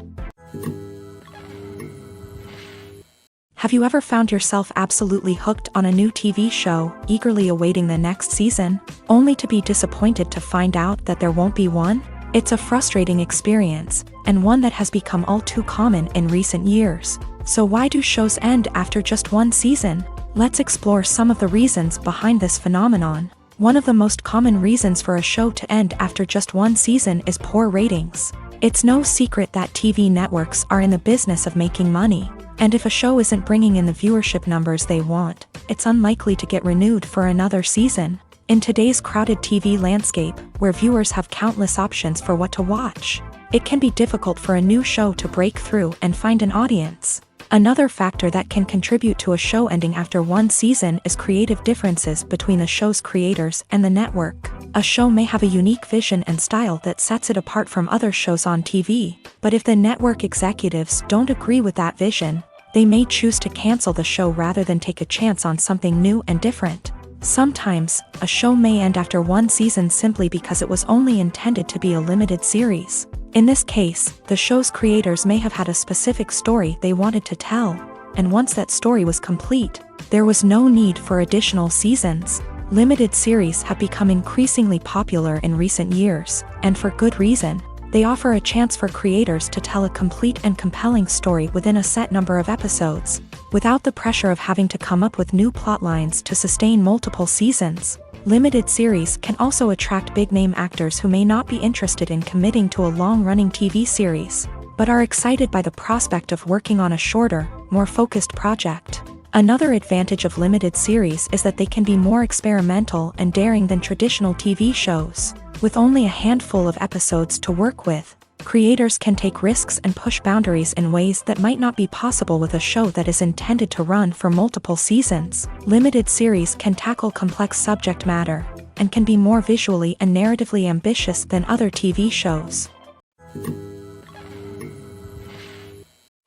Have you ever found yourself absolutely hooked on a new TV show, eagerly awaiting the next season, only to be disappointed to find out that there won't be one? It's a frustrating experience, and one that has become all too common in recent years. So why do shows end after just one season? Let's explore some of the reasons behind this phenomenon. One of the most common reasons for a show to end after just one season is poor ratings. It's no secret that TV networks are in the business of making money. And if a show isn't bringing in the viewership numbers they want, it's unlikely to get renewed for another season. In today's crowded TV landscape, where viewers have countless options for what to watch, it can be difficult for a new show to break through and find an audience. Another factor that can contribute to a show ending after one season is creative differences between the show's creators and the network. A show may have a unique vision and style that sets it apart from other shows on TV, but if the network executives don't agree with that vision, they may choose to cancel the show rather than take a chance on something new and different. Sometimes, a show may end after one season simply because it was only intended to be a limited series. In this case, the show's creators may have had a specific story they wanted to tell, and once that story was complete, there was no need for additional seasons. Limited series have become increasingly popular in recent years, and for good reason. They offer a chance for creators to tell a complete and compelling story within a set number of episodes, without the pressure of having to come up with new plotlines to sustain multiple seasons. Limited series can also attract big-name actors who may not be interested in committing to a long-running TV series, but are excited by the prospect of working on a shorter, more focused project. Another advantage of limited series is that they can be more experimental and daring than traditional TV shows. With only a handful of episodes to work with, creators can take risks and push boundaries in ways that might not be possible with a show that is intended to run for multiple seasons. Limited series can tackle complex subject matter, and can be more visually and narratively ambitious than other TV shows.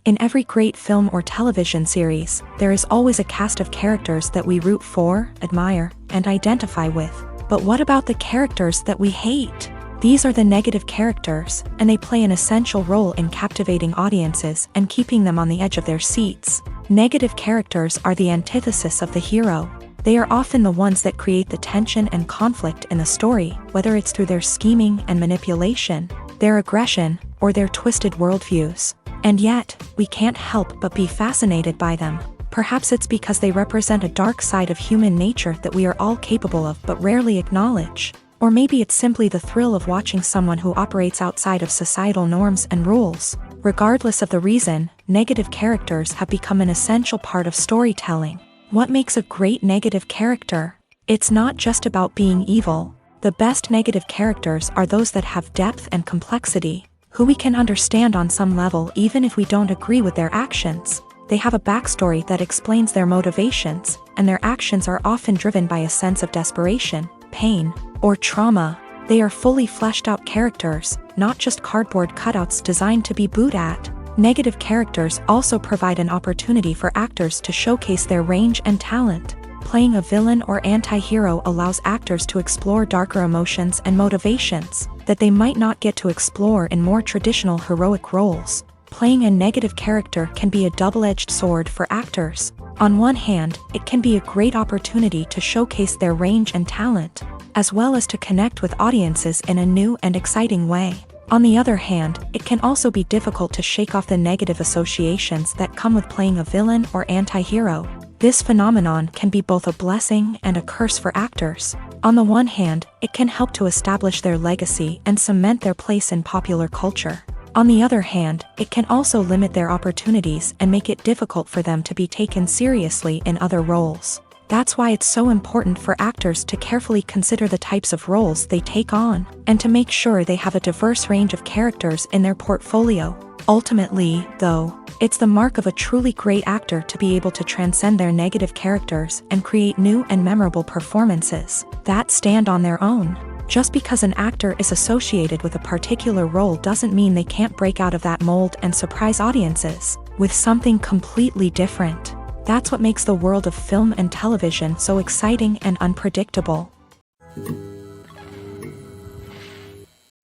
In every great film or television series, there is always a cast of characters that we root for, admire, and identify with. But what about the characters that we hate? These are the negative characters, and they play an essential role in captivating audiences and keeping them on the edge of their seats. Negative characters are the antithesis of the hero. They are often the ones that create the tension and conflict in the story, whether it's through their scheming and manipulation, their aggression, or their twisted worldviews. And yet, we can't help but be fascinated by them. Perhaps it's because they represent a dark side of human nature that we are all capable of but rarely acknowledge. Or maybe it's simply the thrill of watching someone who operates outside of societal norms and rules. Regardless of the reason, negative characters have become an essential part of storytelling. What makes a great negative character? It's not just about being evil. The best negative characters are those that have depth and complexity, who we can understand on some level even if we don't agree with their actions. They have a backstory that explains their motivations, and their actions are often driven by a sense of desperation, pain, or trauma. They are fully fleshed out characters, not just cardboard cutouts designed to be booed at. Negative characters also provide an opportunity for actors to showcase their range and talent. Playing a villain or anti-hero allows actors to explore darker emotions and motivations that they might not get to explore in more traditional heroic roles. Playing a negative character can be a double-edged sword for actors. On one hand, it can be a great opportunity to showcase their range and talent, as well as to connect with audiences in a new and exciting way. On the other hand, it can also be difficult to shake off the negative associations that come with playing a villain or anti-hero. This phenomenon can be both a blessing and a curse for actors. On the one hand, it can help to establish their legacy and cement their place in popular culture. On the other hand, it can also limit their opportunities and make it difficult for them to be taken seriously in other roles. That's why it's so important for actors to carefully consider the types of roles they take on, and to make sure they have a diverse range of characters in their portfolio. Ultimately, though, it's the mark of a truly great actor to be able to transcend their negative characters and create new and memorable performances that stand on their own. Just because an actor is associated with a particular role doesn't mean they can't break out of that mold and surprise audiences with something completely different. That's what makes the world of film and television so exciting and unpredictable.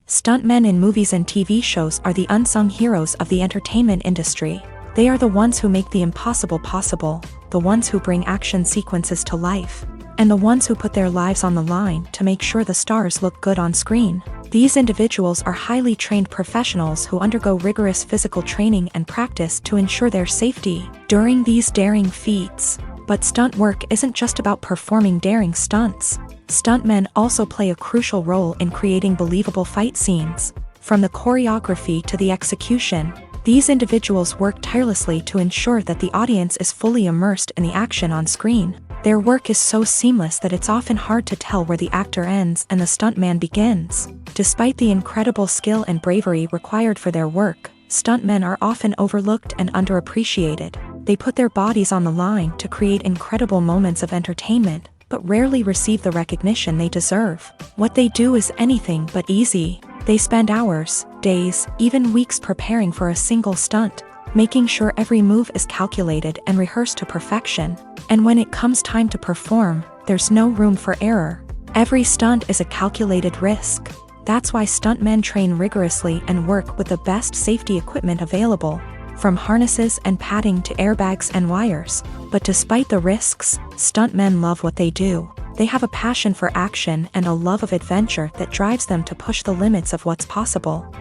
Stuntmen in movies and TV shows are the unsung heroes of the entertainment industry. They are the ones who make the impossible possible, the ones who bring action sequences to life, and the ones who put their lives on the line to make sure the stars look good on screen. These individuals are highly trained professionals who undergo rigorous physical training and practice to ensure their safety during these daring feats. But stunt work isn't just about performing daring stunts. Stuntmen also play a crucial role in creating believable fight scenes. From the choreography to the execution, these individuals work tirelessly to ensure that the audience is fully immersed in the action on screen. Their work is so seamless that it's often hard to tell where the actor ends and the stuntman begins. Despite the incredible skill and bravery required for their work, stuntmen are often overlooked and underappreciated. They put their bodies on the line to create incredible moments of entertainment, but rarely receive the recognition they deserve. What they do is anything but easy. They spend hours, days, even weeks preparing for a single stunt, making sure every move is calculated and rehearsed to perfection. And when it comes time to perform, there's no room for error. Every stunt is a calculated risk. That's why stuntmen train rigorously and work with the best safety equipment available, from harnesses and padding to airbags and wires. But despite the risks, stuntmen love what they do. They have a passion for action and a love of adventure that drives them to push the limits of what's possible.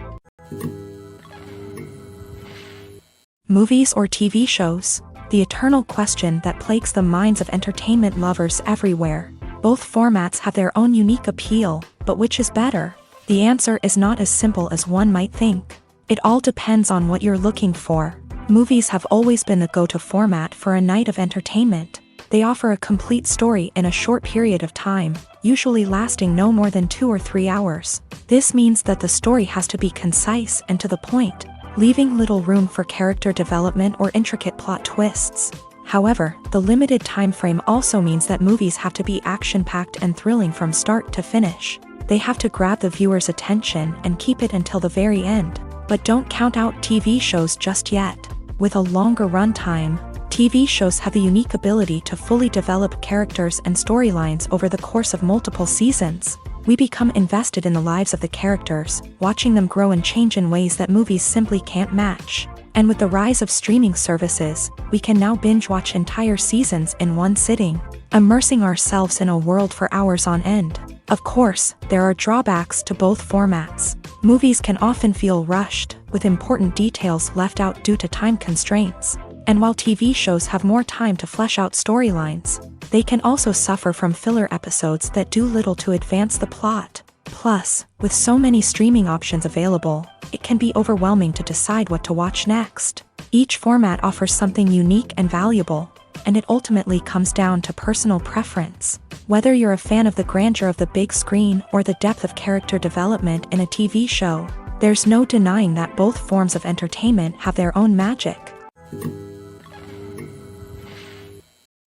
Movies or TV shows? The eternal question that plagues the minds of entertainment lovers everywhere. Both formats have their own unique appeal, but which is better? The answer is not as simple as one might think. It all depends on what you're looking for. Movies have always been the go-to format for a night of entertainment. They offer a complete story in a short period of time, usually lasting no more than 2 or 3 hours. This means that the story has to be concise and to the point, leaving little room for character development or intricate plot twists. However, the limited time frame also means that movies have to be action-packed and thrilling from start to finish. They have to grab the viewer's attention and keep it until the very end. But don't count out TV shows just yet. With a longer runtime, TV shows have the unique ability to fully develop characters and storylines over the course of multiple seasons. We become invested in the lives of the characters, watching them grow and change in ways that movies simply can't match. And with the rise of streaming services, we can now binge-watch entire seasons in one sitting, immersing ourselves in a world for hours on end. Of course, there are drawbacks to both formats. Movies can often feel rushed, with important details left out due to time constraints. And while TV shows have more time to flesh out storylines, they can also suffer from filler episodes that do little to advance the plot. Plus, with so many streaming options available, it can be overwhelming to decide what to watch next. Each format offers something unique and valuable, and it ultimately comes down to personal preference. Whether you're a fan of the grandeur of the big screen or the depth of character development in a TV show, there's no denying that both forms of entertainment have their own magic.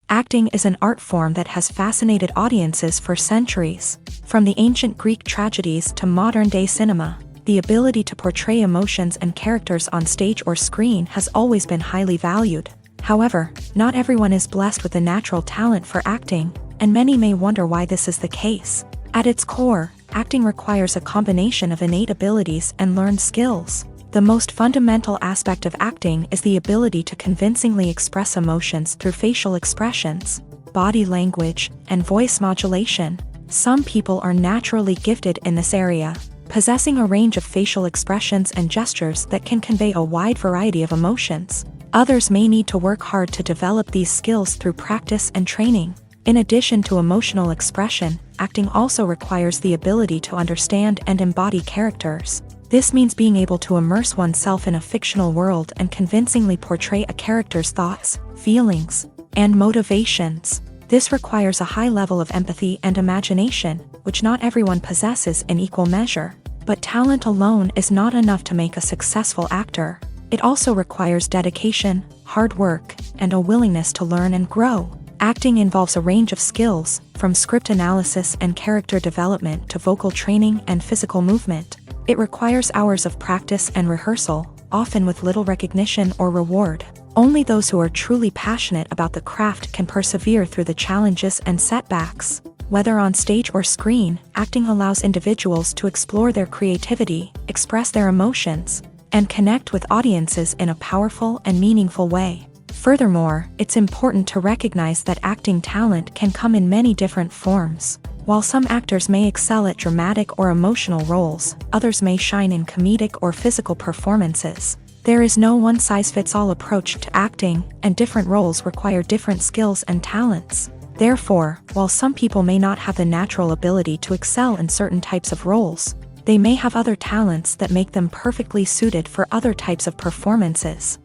Acting is an art form that has fascinated audiences for centuries. From the ancient Greek tragedies to modern-day cinema, the ability to portray emotions and characters on stage or screen has always been highly valued. However, not everyone is blessed with a natural talent for acting, and many may wonder why this is the case. At its core, acting requires a combination of innate abilities and learned skills. The most fundamental aspect of acting is the ability to convincingly express emotions through facial expressions, body language, and voice modulation. Some people are naturally gifted in this area, possessing a range of facial expressions and gestures that can convey a wide variety of emotions. Others may need to work hard to develop these skills through practice and training. In addition to emotional expression, acting also requires the ability to understand and embody characters. This means being able to immerse oneself in a fictional world and convincingly portray a character's thoughts, feelings, and motivations. This requires a high level of empathy and imagination, which not everyone possesses in equal measure. But talent alone is not enough to make a successful actor. It also requires dedication, hard work, and a willingness to learn and grow. Acting involves a range of skills, from script analysis and character development to vocal training and physical movement. It requires hours of practice and rehearsal, often with little recognition or reward. Only those who are truly passionate about the craft can persevere through the challenges and setbacks. Whether on stage or screen, acting allows individuals to explore their creativity, express their emotions, and connect with audiences in a powerful and meaningful way. Furthermore, it's important to recognize that acting talent can come in many different forms. While some actors may excel at dramatic or emotional roles, others may shine in comedic or physical performances. There is no one-size-fits-all approach to acting, and different roles require different skills and talents. Therefore, while some people may not have the natural ability to excel in certain types of roles, they may have other talents that make them perfectly suited for other types of performances.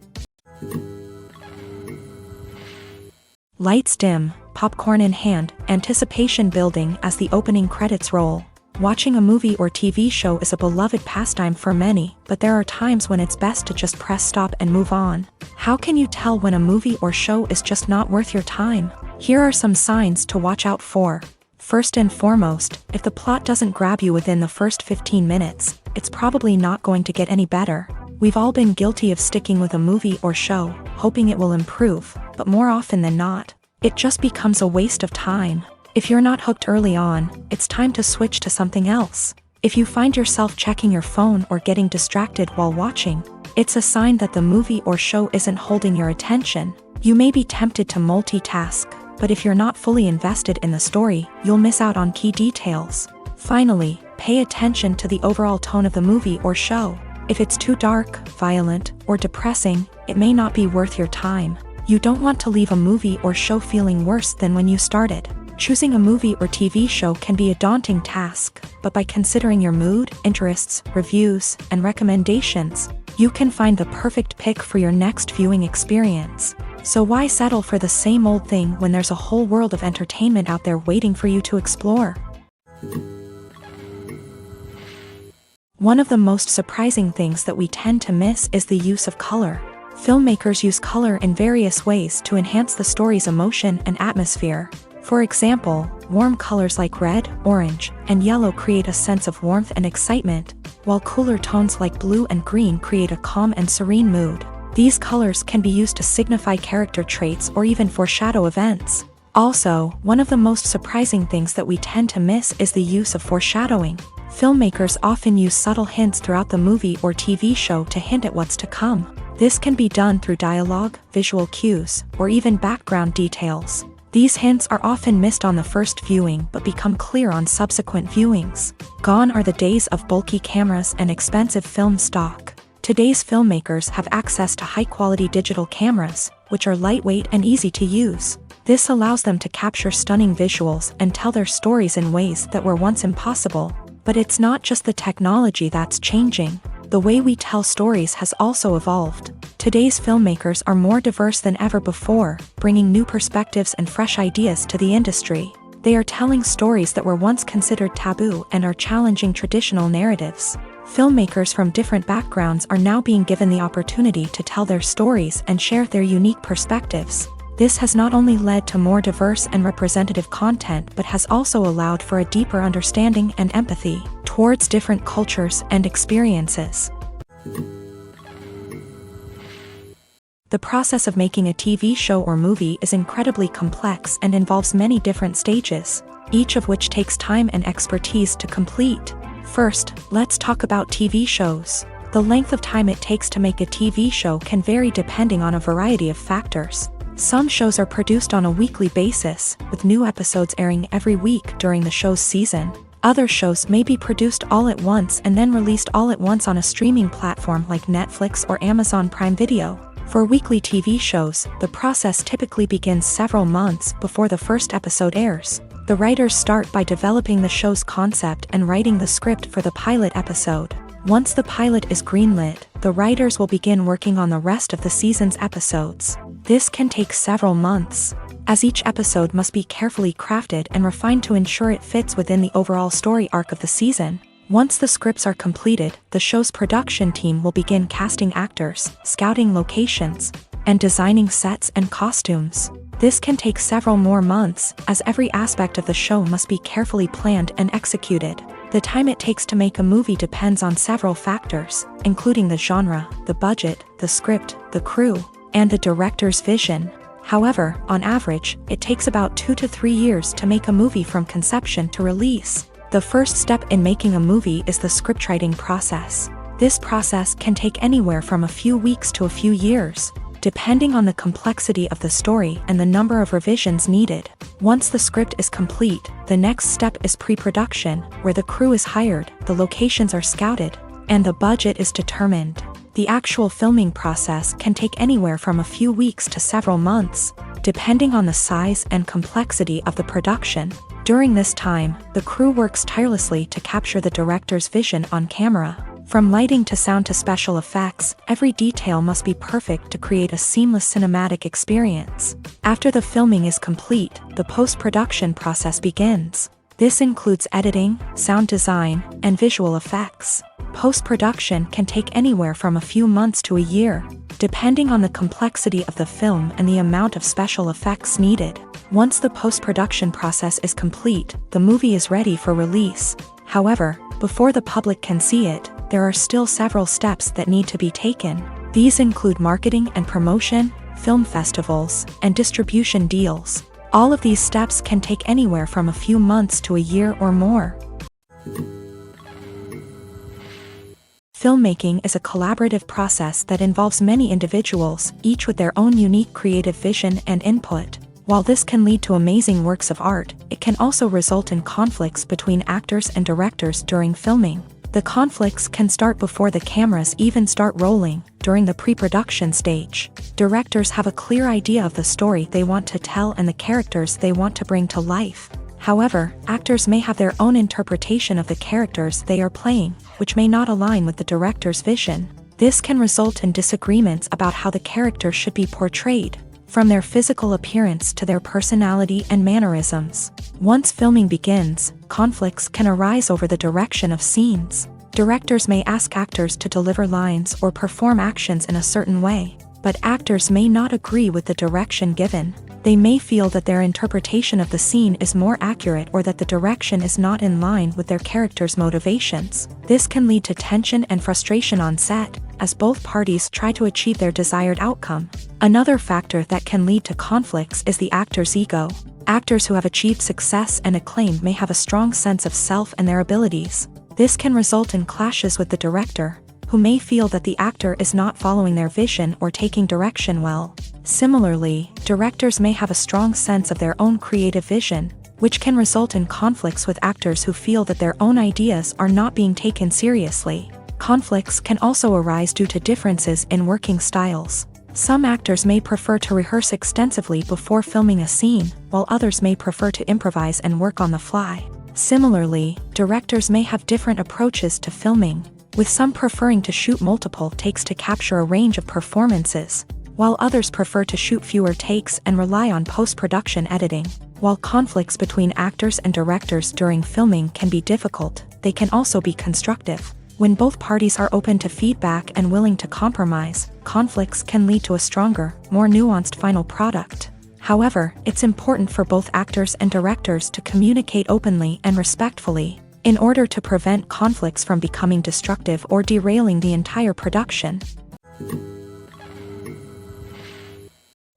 Lights dim, popcorn in hand, anticipation building as the opening credits roll. Watching a movie or TV show is a beloved pastime for many, but there are times when it's best to just press stop and move on. How can you tell when a movie or show is just not worth your time? Here are some signs to watch out for. First and foremost, if the plot doesn't grab you within the first 15 minutes, it's probably not going to get any better. We've all been guilty of sticking with a movie or show, hoping it will improve, but more often than not, it just becomes a waste of time. If you're not hooked early on, it's time to switch to something else. If you find yourself checking your phone or getting distracted while watching, it's a sign that the movie or show isn't holding your attention. You may be tempted to multitask, but if you're not fully invested in the story, you'll miss out on key details. Finally, pay attention to the overall tone of the movie or show. If it's too dark, violent, or depressing, it may not be worth your time. You don't want to leave a movie or show feeling worse than when you started. Choosing a movie or TV show can be a daunting task, but by considering your mood, interests, reviews, and recommendations, you can find the perfect pick for your next viewing experience. So why settle for the same old thing when there's a whole world of entertainment out there waiting for you to explore? One of the most surprising things that we tend to miss is the use of color. Filmmakers use color in various ways to enhance the story's emotion and atmosphere. For example, warm colors like red, orange, and yellow create a sense of warmth and excitement, while cooler tones like blue and green create a calm and serene mood. These colors can be used to signify character traits or even foreshadow events. Also, one of the most surprising things that we tend to miss is the use of foreshadowing. Filmmakers often use subtle hints throughout the movie or TV show to hint at what's to come. This can be done through dialogue, visual cues, or even background details. These hints are often missed on the first viewing but become clear on subsequent viewings. Gone are the days of bulky cameras and expensive film stock. Today's filmmakers have access to high-quality digital cameras, which are lightweight and easy to use. This allows them to capture stunning visuals and tell their stories in ways that were once impossible. But it's not just the technology that's changing. The way we tell stories has also evolved. Today's filmmakers are more diverse than ever before, bringing new perspectives and fresh ideas to the industry. They are telling stories that were once considered taboo and are challenging traditional narratives. Filmmakers from different backgrounds are now being given the opportunity to tell their stories and share their unique perspectives. This has not only led to more diverse and representative content but has also allowed for a deeper understanding and empathy towards different cultures and experiences. The process of making a TV show or movie is incredibly complex and involves many different stages, each of which takes time and expertise to complete. First, let's talk about TV shows. The length of time it takes to make a TV show can vary depending on a variety of factors. Some shows are produced on a weekly basis, with new episodes airing every week during the show's season. Other shows may be produced all at once and then released all at once on a streaming platform like Netflix or Amazon Prime Video. For weekly TV shows, the process typically begins several months before the first episode airs. The writers start by developing the show's concept and writing the script for the pilot episode. Once the pilot is greenlit, the writers will begin working on the rest of the season's episodes. This can take several months. as each episode must be carefully crafted and refined to ensure it fits within the overall story arc of the season. Once the scripts are completed, the show's production team will begin casting actors, scouting locations, and designing sets and costumes. This can take several more months, as every aspect of the show must be carefully planned and executed. The time it takes to make a movie depends on several factors, including the genre, the budget, the script, the crew, and the director's vision. However, on average, it takes about 2 to 3 years to make a movie from conception to release. The first step in making a movie is the scriptwriting process. This process can take anywhere from a few weeks to a few years, depending on the complexity of the story and the number of revisions needed. Once the script is complete, the next step is pre-production, where the crew is hired, the locations are scouted, and the budget is determined. The actual filming process can take anywhere from a few weeks to several months, depending on the size and complexity of the production. During this time, the crew works tirelessly to capture the director's vision on camera. From lighting to sound to special effects, every detail must be perfect to create a seamless cinematic experience. After the filming is complete, the post-production process begins. This includes editing, sound design, and visual effects. Post-production can take anywhere from a few months to a year, depending on the complexity of the film and the amount of special effects needed. Once the post-production process is complete, the movie is ready for release. However, before the public can see it, there are still several steps that need to be taken. These include marketing and promotion, film festivals, and distribution deals. All of these steps can take anywhere from a few months to a year or more. Filmmaking is a collaborative process that involves many individuals, each with their own unique creative vision and input. While this can lead to amazing works of art, it can also result in conflicts between actors and directors during filming. The conflicts can start before the cameras even start rolling, during the pre-production stage. Directors have a clear idea of the story they want to tell and the characters they want to bring to life. However, actors may have their own interpretation of the characters they are playing, which may not align with the director's vision. This can result in disagreements about how the character should be portrayed, from their physical appearance to their personality and mannerisms. Once filming begins, conflicts can arise over the direction of scenes. Directors may ask actors to deliver lines or perform actions in a certain way, but actors may not agree with the direction given. They may feel that their interpretation of the scene is more accurate or that the direction is not in line with their character's motivations. This can lead to tension and frustration on set, as both parties try to achieve their desired outcome. Another factor that can lead to conflicts is the actor's ego. Actors who have achieved success and acclaim may have a strong sense of self and their abilities. This can result in clashes with the director, who may feel that the actor is not following their vision or taking direction well. Similarly, directors may have a strong sense of their own creative vision, which can result in conflicts with actors who feel that their own ideas are not being taken seriously. Conflicts can also arise due to differences in working styles. Some actors may prefer to rehearse extensively before filming a scene, while others may prefer to improvise and work on the fly. Similarly, directors may have different approaches to filming, with some preferring to shoot multiple takes to capture a range of performances, while others prefer to shoot fewer takes and rely on post-production editing. While conflicts between actors and directors during filming can be difficult, they can also be constructive. When both parties are open to feedback and willing to compromise, conflicts can lead to a stronger, more nuanced final product. However, it's important for both actors and directors to communicate openly and respectfully, in order to prevent conflicts from becoming destructive or derailing the entire production.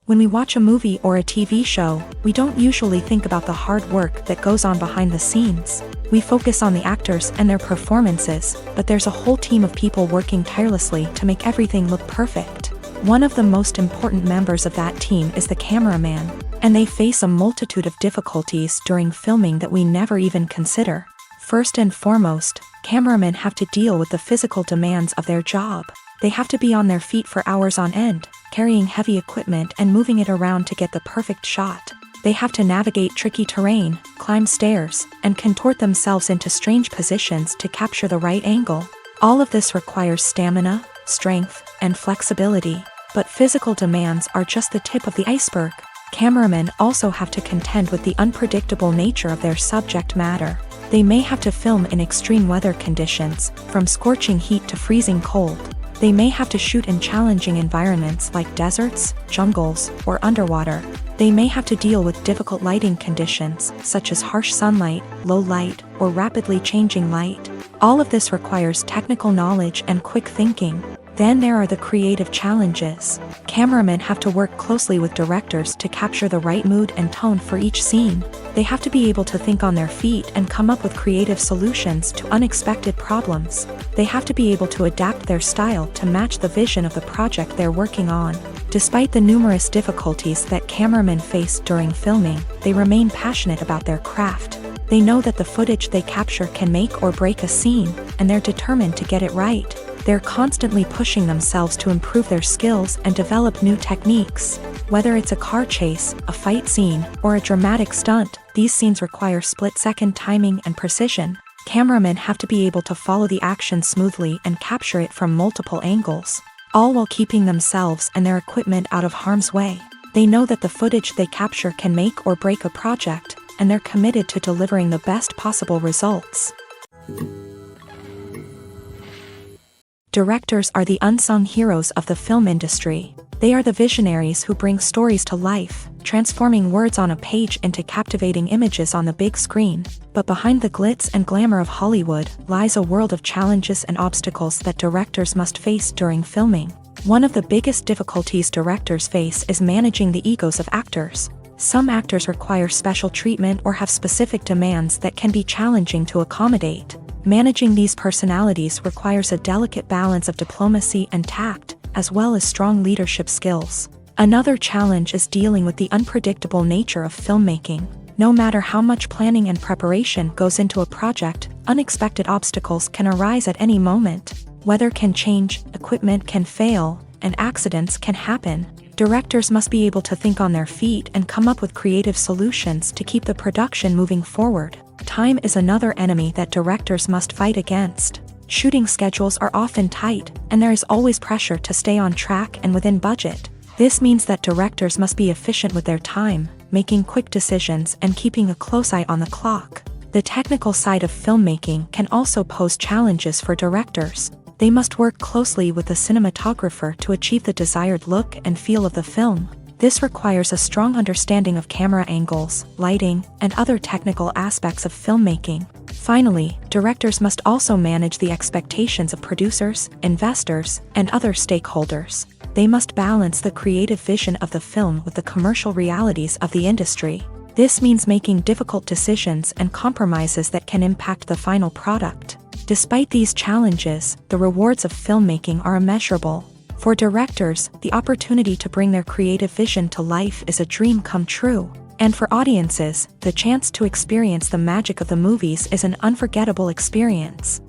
When we watch a movie or a TV show, we don't usually think about the hard work that goes on behind the scenes. We focus on the actors and their performances, but there's a whole team of people working tirelessly to make everything look perfect. One of the most important members of that team is the cameraman, and they face a multitude of difficulties during filming that we never even consider. First and foremost, cameramen have to deal with the physical demands of their job. They have to be on their feet for hours on end, carrying heavy equipment and moving it around to get the perfect shot. They have to navigate tricky terrain, climb stairs, and contort themselves into strange positions to capture the right angle. All of this requires stamina, strength, and flexibility. But physical demands are just the tip of the iceberg. Cameramen also have to contend with the unpredictable nature of their subject matter. They may have to film in extreme weather conditions, from scorching heat to freezing cold. They may have to shoot in challenging environments like deserts, jungles, or underwater. They may have to deal with difficult lighting conditions, such as harsh sunlight, low light, or rapidly changing light. All of this requires technical knowledge and quick thinking. Then there are the creative challenges. Cameramen have to work closely with directors to capture the right mood and tone for each scene. They have to be able to think on their feet and come up with creative solutions to unexpected problems. They have to be able to adapt their style to match the vision of the project they're working on. Despite the numerous difficulties that cameramen face during filming, they remain passionate about their craft. They know that the footage they capture can make or break a scene, and they're determined to get it right. They're constantly pushing themselves to improve their skills and develop new techniques. Whether it's a car chase, a fight scene, or a dramatic stunt, these scenes require split-second timing and precision. Cameramen have to be able to follow the action smoothly and capture it from multiple angles, all while keeping themselves and their equipment out of harm's way. They know that the footage they capture can make or break a project, and they're committed to delivering the best possible results. Directors are the unsung heroes of the film industry. They are the visionaries who bring stories to life, transforming words on a page into captivating images on the big screen. But behind the glitz and glamour of Hollywood lies a world of challenges and obstacles that directors must face during filming. One of the biggest difficulties directors face is managing the egos of actors. Some actors require special treatment or have specific demands that can be challenging to accommodate. Managing these personalities requires a delicate balance of diplomacy and tact, as well as strong leadership skills. Another challenge is dealing with the unpredictable nature of filmmaking. No matter how much planning and preparation goes into a project, unexpected obstacles can arise at any moment. Weather can change, equipment can fail, and accidents can happen. Directors must be able to think on their feet and come up with creative solutions to keep the production moving forward. Time is another enemy that directors must fight against. Shooting schedules are often tight, and there is always pressure to stay on track and within budget. This means that directors must be efficient with their time, making quick decisions and keeping a close eye on the clock. The technical side of filmmaking can also pose challenges for directors. They must work closely with the cinematographer to achieve the desired look and feel of the film. This requires a strong understanding of camera angles, lighting, and other technical aspects of filmmaking. Finally, directors must also manage the expectations of producers, investors, and other stakeholders. They must balance the creative vision of the film with the commercial realities of the industry. This means making difficult decisions and compromises that can impact the final product. Despite these challenges, the rewards of filmmaking are immeasurable. For directors, the opportunity to bring their creative vision to life is a dream come true. And for audiences, the chance to experience the magic of the movies is an unforgettable experience.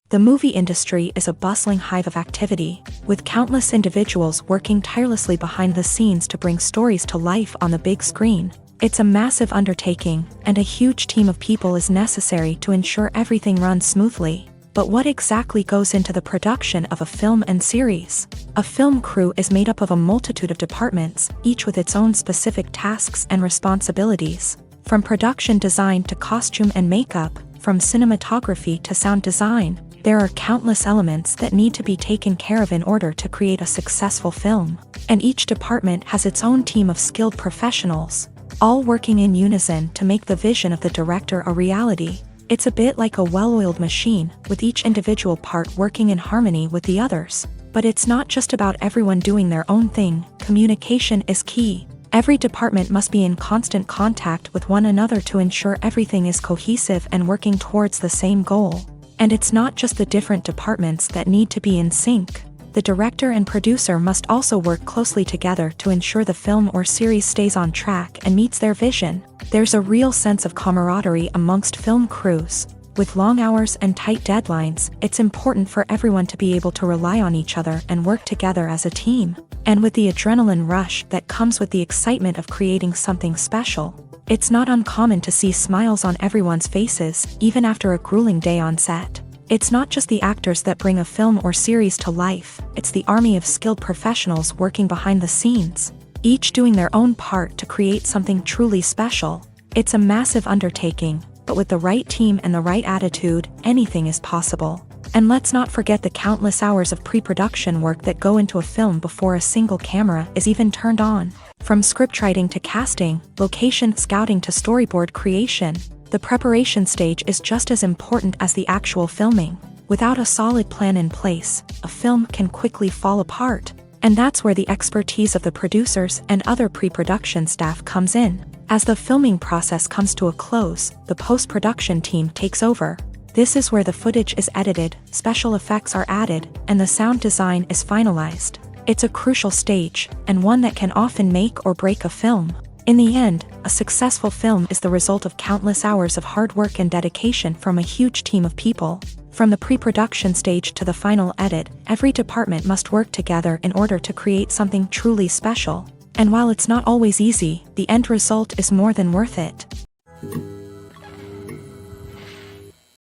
The movie industry is a bustling hive of activity, with countless individuals working tirelessly behind the scenes to bring stories to life on the big screen. It's a massive undertaking, and a huge team of people is necessary to ensure everything runs smoothly. But what exactly goes into the production of a film and series? A film crew is made up of a multitude of departments, each with its own specific tasks and responsibilities. From production design to costume and makeup, from cinematography to sound design, there are countless elements that need to be taken care of in order to create a successful film. And each department has its own team of skilled professionals, all working in unison to make the vision of the director a reality. It's a bit like a well-oiled machine, with each individual part working in harmony with the others. But it's not just about everyone doing their own thing. Communication is key. Every department must be in constant contact with one another to ensure everything is cohesive and working towards the same goal. And it's not just the different departments that need to be in sync. The director and producer must also work closely together to ensure the film or series stays on track and meets their vision. There's a real sense of camaraderie amongst film crews. With long hours and tight deadlines, it's important for everyone to be able to rely on each other and work together as a team. And with the adrenaline rush that comes with the excitement of creating something special, it's not uncommon to see smiles on everyone's faces, even after a grueling day on set. It's not just the actors that bring a film or series to life, it's the army of skilled professionals working behind the scenes, each doing their own part to create something truly special. It's a massive undertaking, but with the right team and the right attitude, anything is possible. And let's not forget the countless hours of pre-production work that go into a film before a single camera is even turned on. From scriptwriting to casting, location scouting to storyboard creation, the preparation stage is just as important as the actual filming. Without a solid plan in place, a film can quickly fall apart. And that's where the expertise of the producers and other pre-production staff comes in. As the filming process comes to a close, the post-production team takes over. This is where the footage is edited, special effects are added, and the sound design is finalized. It's a crucial stage, and one that can often make or break a film. In the end, a successful film is the result of countless hours of hard work and dedication from a huge team of people. From the pre-production stage to the final edit, every department must work together in order to create something truly special. And while it's not always easy, the end result is more than worth it.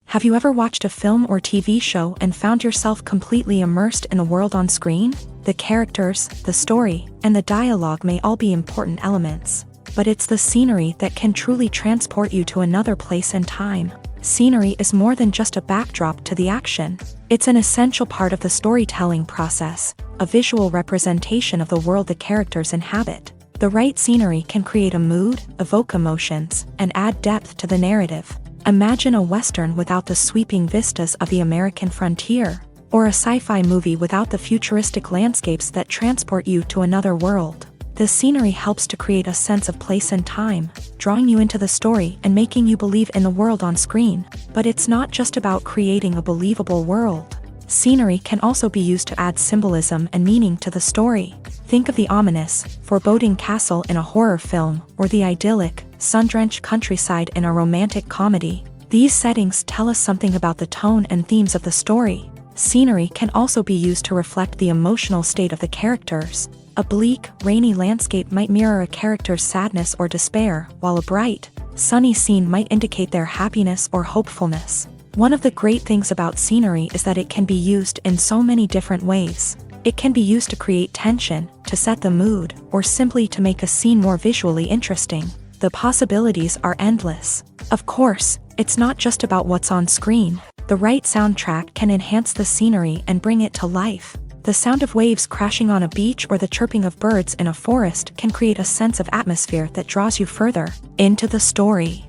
Have you ever watched a film or TV show and found yourself completely immersed in the world on screen? The characters, the story, and the dialogue may all be important elements, but it's the scenery that can truly transport you to another place and time. Scenery is more than just a backdrop to the action. It's an essential part of the storytelling process, a visual representation of the world the characters inhabit. The right scenery can create a mood, evoke emotions, and add depth to the narrative. Imagine a Western without the sweeping vistas of the American frontier, or a sci-fi movie without the futuristic landscapes that transport you to another world. The scenery helps to create a sense of place and time, drawing you into the story and making you believe in the world on screen. But it's not just about creating a believable world. Scenery can also be used to add symbolism and meaning to the story. Think of the ominous, foreboding castle in a horror film, or the idyllic, sun-drenched countryside in a romantic comedy. These settings tell us something about the tone and themes of the story. Scenery can also be used to reflect the emotional state of the characters. A bleak, rainy landscape might mirror a character's sadness or despair, while a bright, sunny scene might indicate their happiness or hopefulness. One of the great things about scenery is that it can be used in so many different ways. It can be used to create tension, to set the mood, or simply to make a scene more visually interesting. The possibilities are endless. Of course, it's not just about what's on screen. The right soundtrack can enhance the scenery and bring it to life. The sound of waves crashing on a beach or the chirping of birds in a forest can create a sense of atmosphere that draws you further into the story.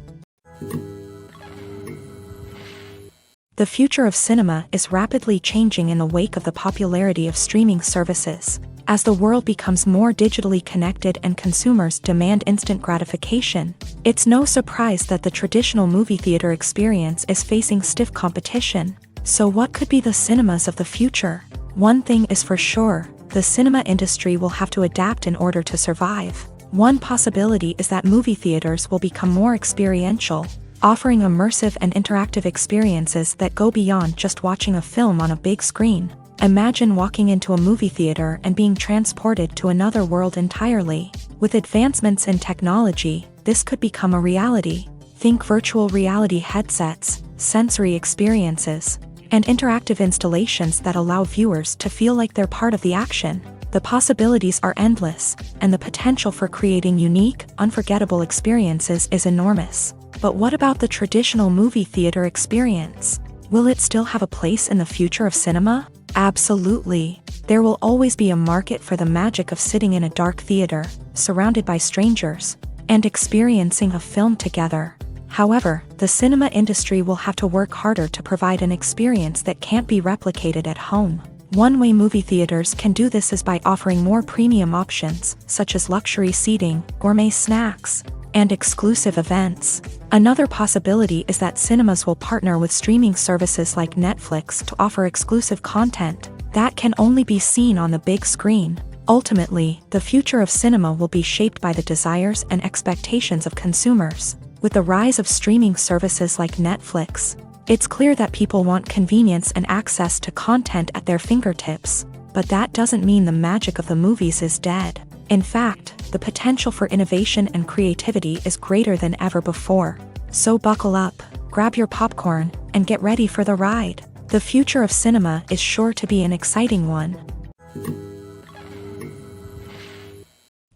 The future of cinema is rapidly changing in the wake of the popularity of streaming services. As the world becomes more digitally connected and consumers demand instant gratification, it's no surprise that the traditional movie theater experience is facing stiff competition. So what could be the cinemas of the future? One thing is for sure, the cinema industry will have to adapt in order to survive. One possibility is that movie theaters will become more experiential, offering immersive and interactive experiences that go beyond just watching a film on a big screen. Imagine walking into a movie theater and being transported to another world entirely. With advancements in technology, this could become a reality. Think virtual reality headsets, sensory experiences, and interactive installations that allow viewers to feel like they're part of the action. The possibilities are endless, and the potential for creating unique, unforgettable experiences is enormous. But what about the traditional movie theater experience? Will it still have a place in the future of cinema? Absolutely. There will always be a market for the magic of sitting in a dark theater, surrounded by strangers, and experiencing a film together. However, the cinema industry will have to work harder to provide an experience that can't be replicated at home. One way movie theaters can do this is by offering more premium options, such as luxury seating, gourmet snacks, and exclusive events. Another possibility is that cinemas will partner with streaming services like Netflix to offer exclusive content that can only be seen on the big screen. Ultimately, the future of cinema will be shaped by the desires and expectations of consumers. With the rise of streaming services like Netflix, it's clear that people want convenience and access to content at their fingertips. But that doesn't mean the magic of the movies is dead. In fact, the potential for innovation and creativity is greater than ever before. So buckle up, grab your popcorn, and get ready for the ride. The future of cinema is sure to be an exciting one.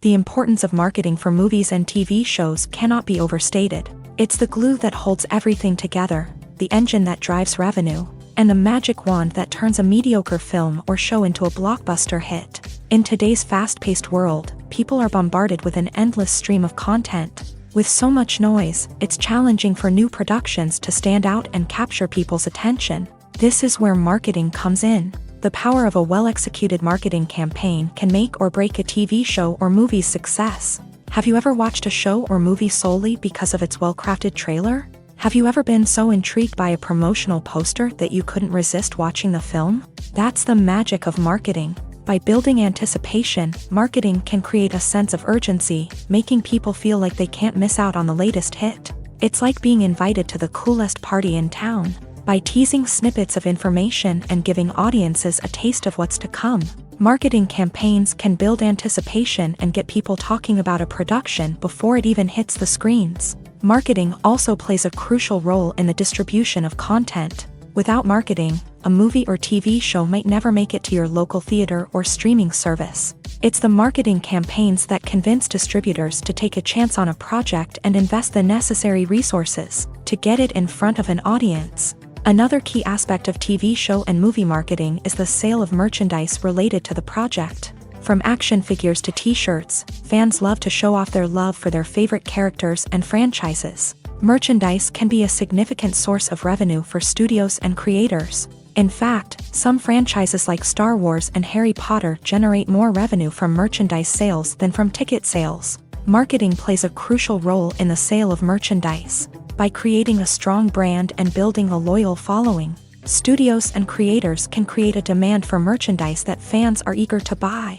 The importance of marketing for movies and TV shows cannot be overstated. It's the glue that holds everything together, the engine that drives revenue, and the magic wand that turns a mediocre film or show into a blockbuster hit. In today's fast-paced world, people are bombarded with an endless stream of content. With so much noise, it's challenging for new productions to stand out and capture people's attention. This is where marketing comes in. The power of a well-executed marketing campaign can make or break a TV show or movie's success. Have you ever watched a show or movie solely because of its well-crafted trailer? Have you ever been so intrigued by a promotional poster that you couldn't resist watching the film? That's the magic of marketing. By building anticipation, marketing can create a sense of urgency, making people feel like they can't miss out on the latest hit. It's like being invited to the coolest party in town. By teasing snippets of information and giving audiences a taste of what's to come, marketing campaigns can build anticipation and get people talking about a production before it even hits the screens. Marketing also plays a crucial role in the distribution of content. Without marketing, a movie or TV show might never make it to your local theater or streaming service. It's the marketing campaigns that convince distributors to take a chance on a project and invest the necessary resources to get it in front of an audience. Another key aspect of TV show and movie marketing is the sale of merchandise related to the project. From action figures to t-shirts, fans love to show off their love for their favorite characters and franchises. Merchandise can be a significant source of revenue for studios and creators. In fact, some franchises like Star Wars and Harry Potter generate more revenue from merchandise sales than from ticket sales. Marketing plays a crucial role in the sale of merchandise. By creating a strong brand and building a loyal following, studios and creators can create a demand for merchandise that fans are eager to buy.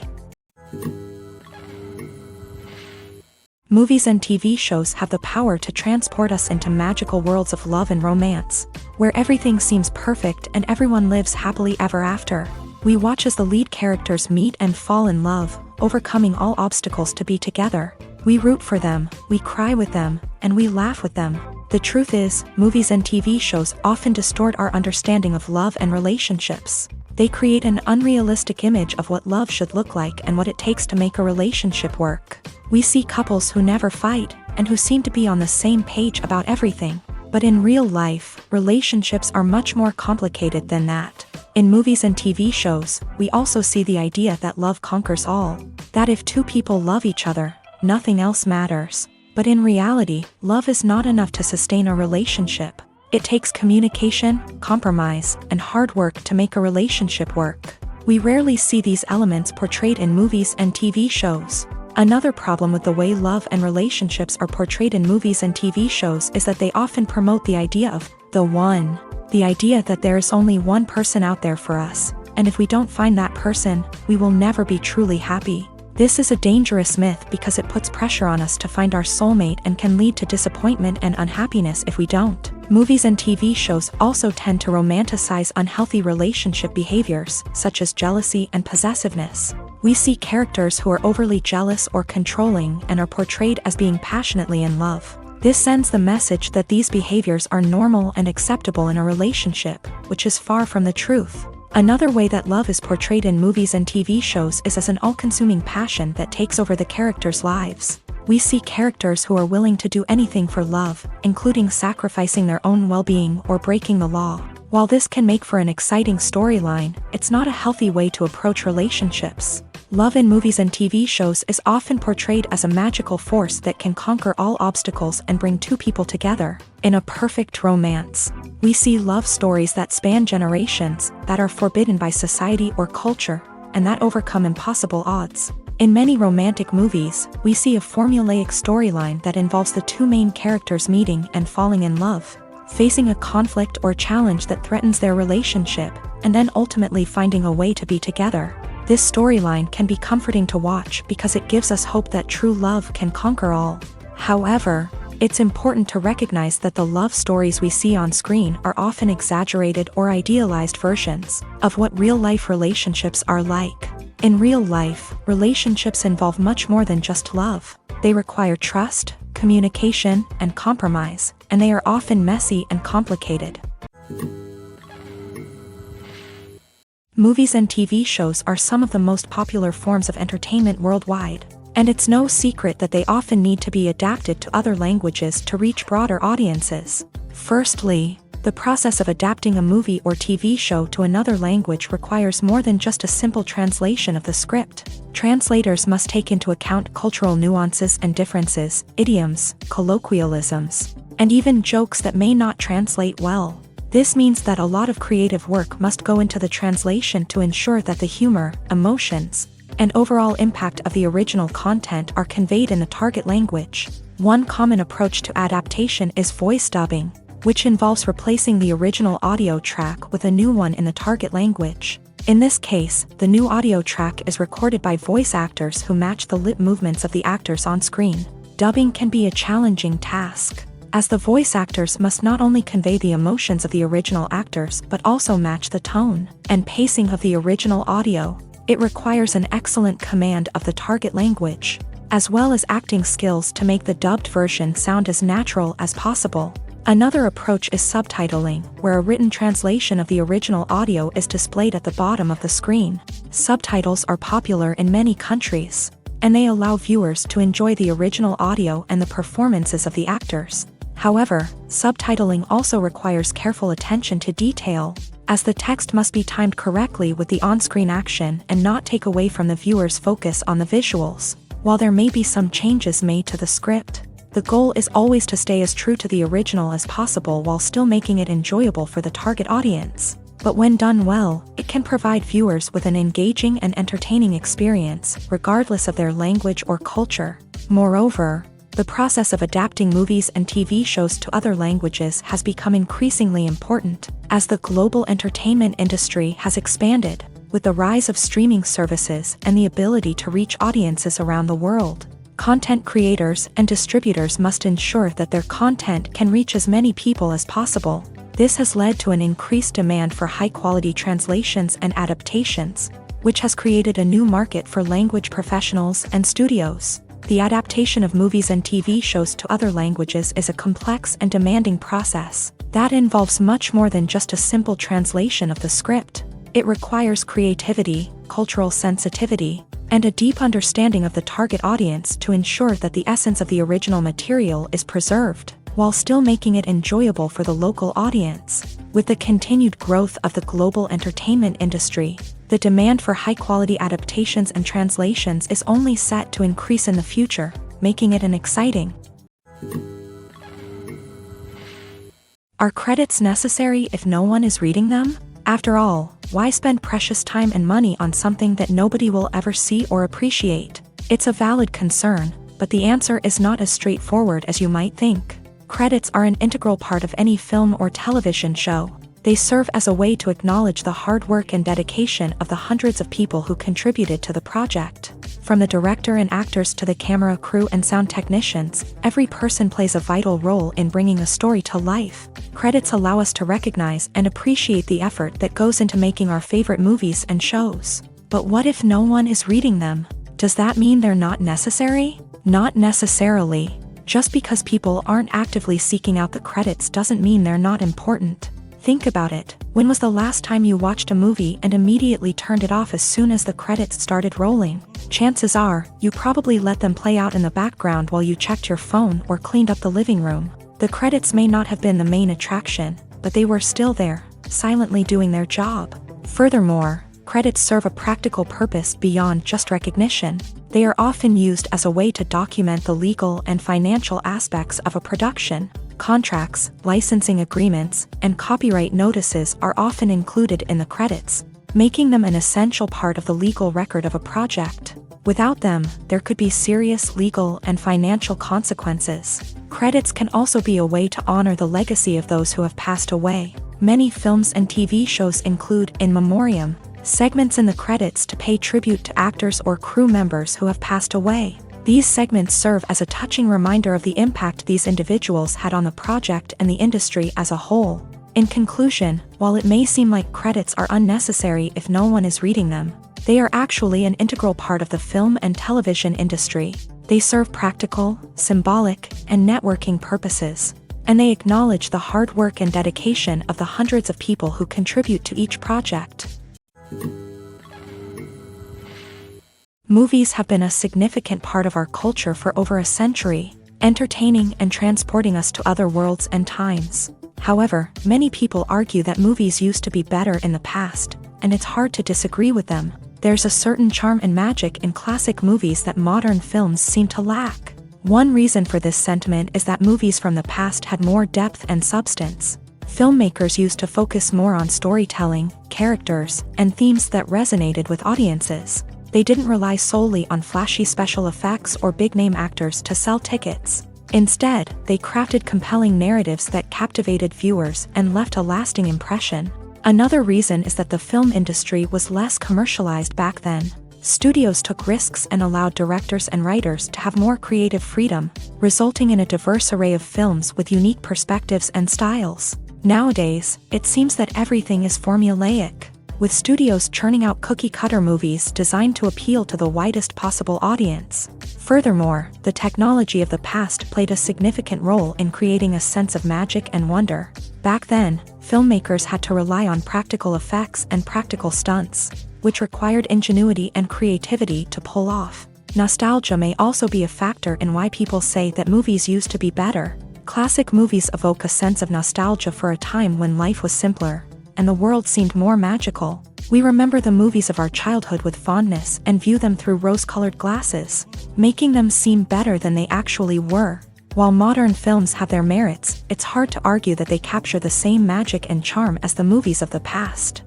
Movies and TV shows have the power to transport us into magical worlds of love and romance, where everything seems perfect and everyone lives happily ever after. We watch as the lead characters meet and fall in love, overcoming all obstacles to be together. We root for them, we cry with them, and we laugh with them. The truth is, movies and TV shows often distort our understanding of love and relationships. They create an unrealistic image of what love should look like and what it takes to make a relationship work. We see couples who never fight, and who seem to be on the same page about everything. But in real life, relationships are much more complicated than that. In movies and TV shows, we also see the idea that love conquers all. That if two people love each other, nothing else matters. But in reality, love is not enough to sustain a relationship. It takes communication, compromise, and hard work to make a relationship work. We rarely see these elements portrayed in movies and TV shows. Another problem with the way love and relationships are portrayed in movies and TV shows is that they often promote the idea of the one. The idea that there is only one person out there for us, and if we don't find that person, we will never be truly happy. This is a dangerous myth because it puts pressure on us to find our soulmate and can lead to disappointment and unhappiness if we don't. Movies and TV shows also tend to romanticize unhealthy relationship behaviors, such as jealousy and possessiveness. We see characters who are overly jealous or controlling and are portrayed as being passionately in love. This sends the message that these behaviors are normal and acceptable in a relationship, which is far from the truth. Another way that love is portrayed in movies and TV shows is as an all-consuming passion that takes over the characters' lives. We see characters who are willing to do anything for love, including sacrificing their own well-being or breaking the law. While this can make for an exciting storyline, it's not a healthy way to approach relationships. Love in movies and TV shows is often portrayed as a magical force that can conquer all obstacles and bring two people together. In a perfect romance, we see love stories that span generations, that are forbidden by society or culture, and that overcome impossible odds. In many romantic movies, we see a formulaic storyline that involves the two main characters meeting and falling in love, facing a conflict or challenge that threatens their relationship, and then ultimately finding a way to be together. This storyline can be comforting to watch because it gives us hope that true love can conquer all. However, it's important to recognize that the love stories we see on screen are often exaggerated or idealized versions of what real-life relationships are like. In real life, relationships involve much more than just love. They require trust, communication, and compromise, and they are often messy and complicated. Movies and TV shows are some of the most popular forms of entertainment worldwide, and it's no secret that they often need to be adapted to other languages to reach broader audiences. Firstly, the process of adapting a movie or TV show to another language requires more than just a simple translation of the script. Translators must take into account cultural nuances and differences, idioms, colloquialisms, and even jokes that may not translate well. This means that a lot of creative work must go into the translation to ensure that the humor, emotions, and overall impact of the original content are conveyed in the target language. One common approach to adaptation is voice dubbing, which involves replacing the original audio track with a new one in the target language. In this case, the new audio track is recorded by voice actors who match the lip movements of the actors on screen. Dubbing can be a challenging task, as the voice actors must not only convey the emotions of the original actors but also match the tone and pacing of the original audio. It requires an excellent command of the target language, as well as acting skills to make the dubbed version sound as natural as possible. Another approach is subtitling, where a written translation of the original audio is displayed at the bottom of the screen. Subtitles are popular in many countries, and they allow viewers to enjoy the original audio and the performances of the actors. However, subtitling also requires careful attention to detail, as the text must be timed correctly with the on-screen action and not take away from the viewer's focus on the visuals. While there may be some changes made to the script, the goal is always to stay as true to the original as possible while still making it enjoyable for the target audience. But when done well, it can provide viewers with an engaging and entertaining experience, regardless of their language or culture. Moreover, the process of adapting movies and TV shows to other languages has become increasingly important, as the global entertainment industry has expanded, with the rise of streaming services and the ability to reach audiences around the world. Content creators and distributors must ensure that their content can reach as many people as possible. This has led to an increased demand for high-quality translations and adaptations, which has created a new market for language professionals and studios. The adaptation of movies and TV shows to other languages is a complex and demanding process that involves much more than just a simple translation of the script. It requires creativity, cultural sensitivity, and a deep understanding of the target audience to ensure that the essence of the original material is preserved, while still making it enjoyable for the local audience. With the continued growth of the global entertainment industry, the demand for high-quality adaptations and translations is only set to increase in the future, making it an exciting. Are credits necessary if no one is reading them? After all, why spend precious time and money on something that nobody will ever see or appreciate? It's a valid concern, but the answer is not as straightforward as you might think. Credits are an integral part of any film or television show. They serve as a way to acknowledge the hard work and dedication of the hundreds of people who contributed to the project. From the director and actors to the camera crew and sound technicians, every person plays a vital role in bringing a story to life. Credits allow us to recognize and appreciate the effort that goes into making our favorite movies and shows. But what if no one is reading them? Does that mean they're not necessary? Not necessarily. Just because people aren't actively seeking out the credits doesn't mean they're not important. Think about it. When was the last time you watched a movie and immediately turned it off as soon as the credits started rolling? Chances are, you probably let them play out in the background while you checked your phone or cleaned up the living room. The credits may not have been the main attraction, but they were still there, silently doing their job. Furthermore, credits serve a practical purpose beyond just recognition. They are often used as a way to document the legal and financial aspects of a production. Contracts, licensing agreements, and copyright notices are often included in the credits, making them an essential part of the legal record of a project. Without them, there could be serious legal and financial consequences. Credits can also be a way to honor the legacy of those who have passed away. Many films and TV shows include in memoriam segments in the credits to pay tribute to actors or crew members who have passed away. These segments serve as a touching reminder of the impact these individuals had on the project and the industry as a whole. In conclusion, while it may seem like credits are unnecessary if no one is reading them, they are actually an integral part of the film and television industry. They serve practical, symbolic, and networking purposes, and they acknowledge the hard work and dedication of the hundreds of people who contribute to each project. Movies have been a significant part of our culture for over a century, entertaining and transporting us to other worlds and times. However, many people argue that movies used to be better in the past, and it's hard to disagree with them. There's a certain charm and magic in classic movies that modern films seem to lack. One reason for this sentiment is that movies from the past had more depth and substance. Filmmakers used to focus more on storytelling, characters, and themes that resonated with audiences. They didn't rely solely on flashy special effects or big-name actors to sell tickets. Instead, they crafted compelling narratives that captivated viewers and left a lasting impression. Another reason is that the film industry was less commercialized back then. Studios took risks and allowed directors and writers to have more creative freedom, resulting in a diverse array of films with unique perspectives and styles. Nowadays, it seems that everything is formulaic, with studios churning out cookie-cutter movies designed to appeal to the widest possible audience. Furthermore, the technology of the past played a significant role in creating a sense of magic and wonder. Back then, filmmakers had to rely on practical effects and practical stunts, which required ingenuity and creativity to pull off. Nostalgia may also be a factor in why people say that movies used to be better. Classic movies evoke a sense of nostalgia for a time when life was simpler, and the world seemed more magical. We remember the movies of our childhood with fondness and view them through rose-colored glasses, making them seem better than they actually were. While modern films have their merits, it's hard to argue that they capture the same magic and charm as the movies of the past.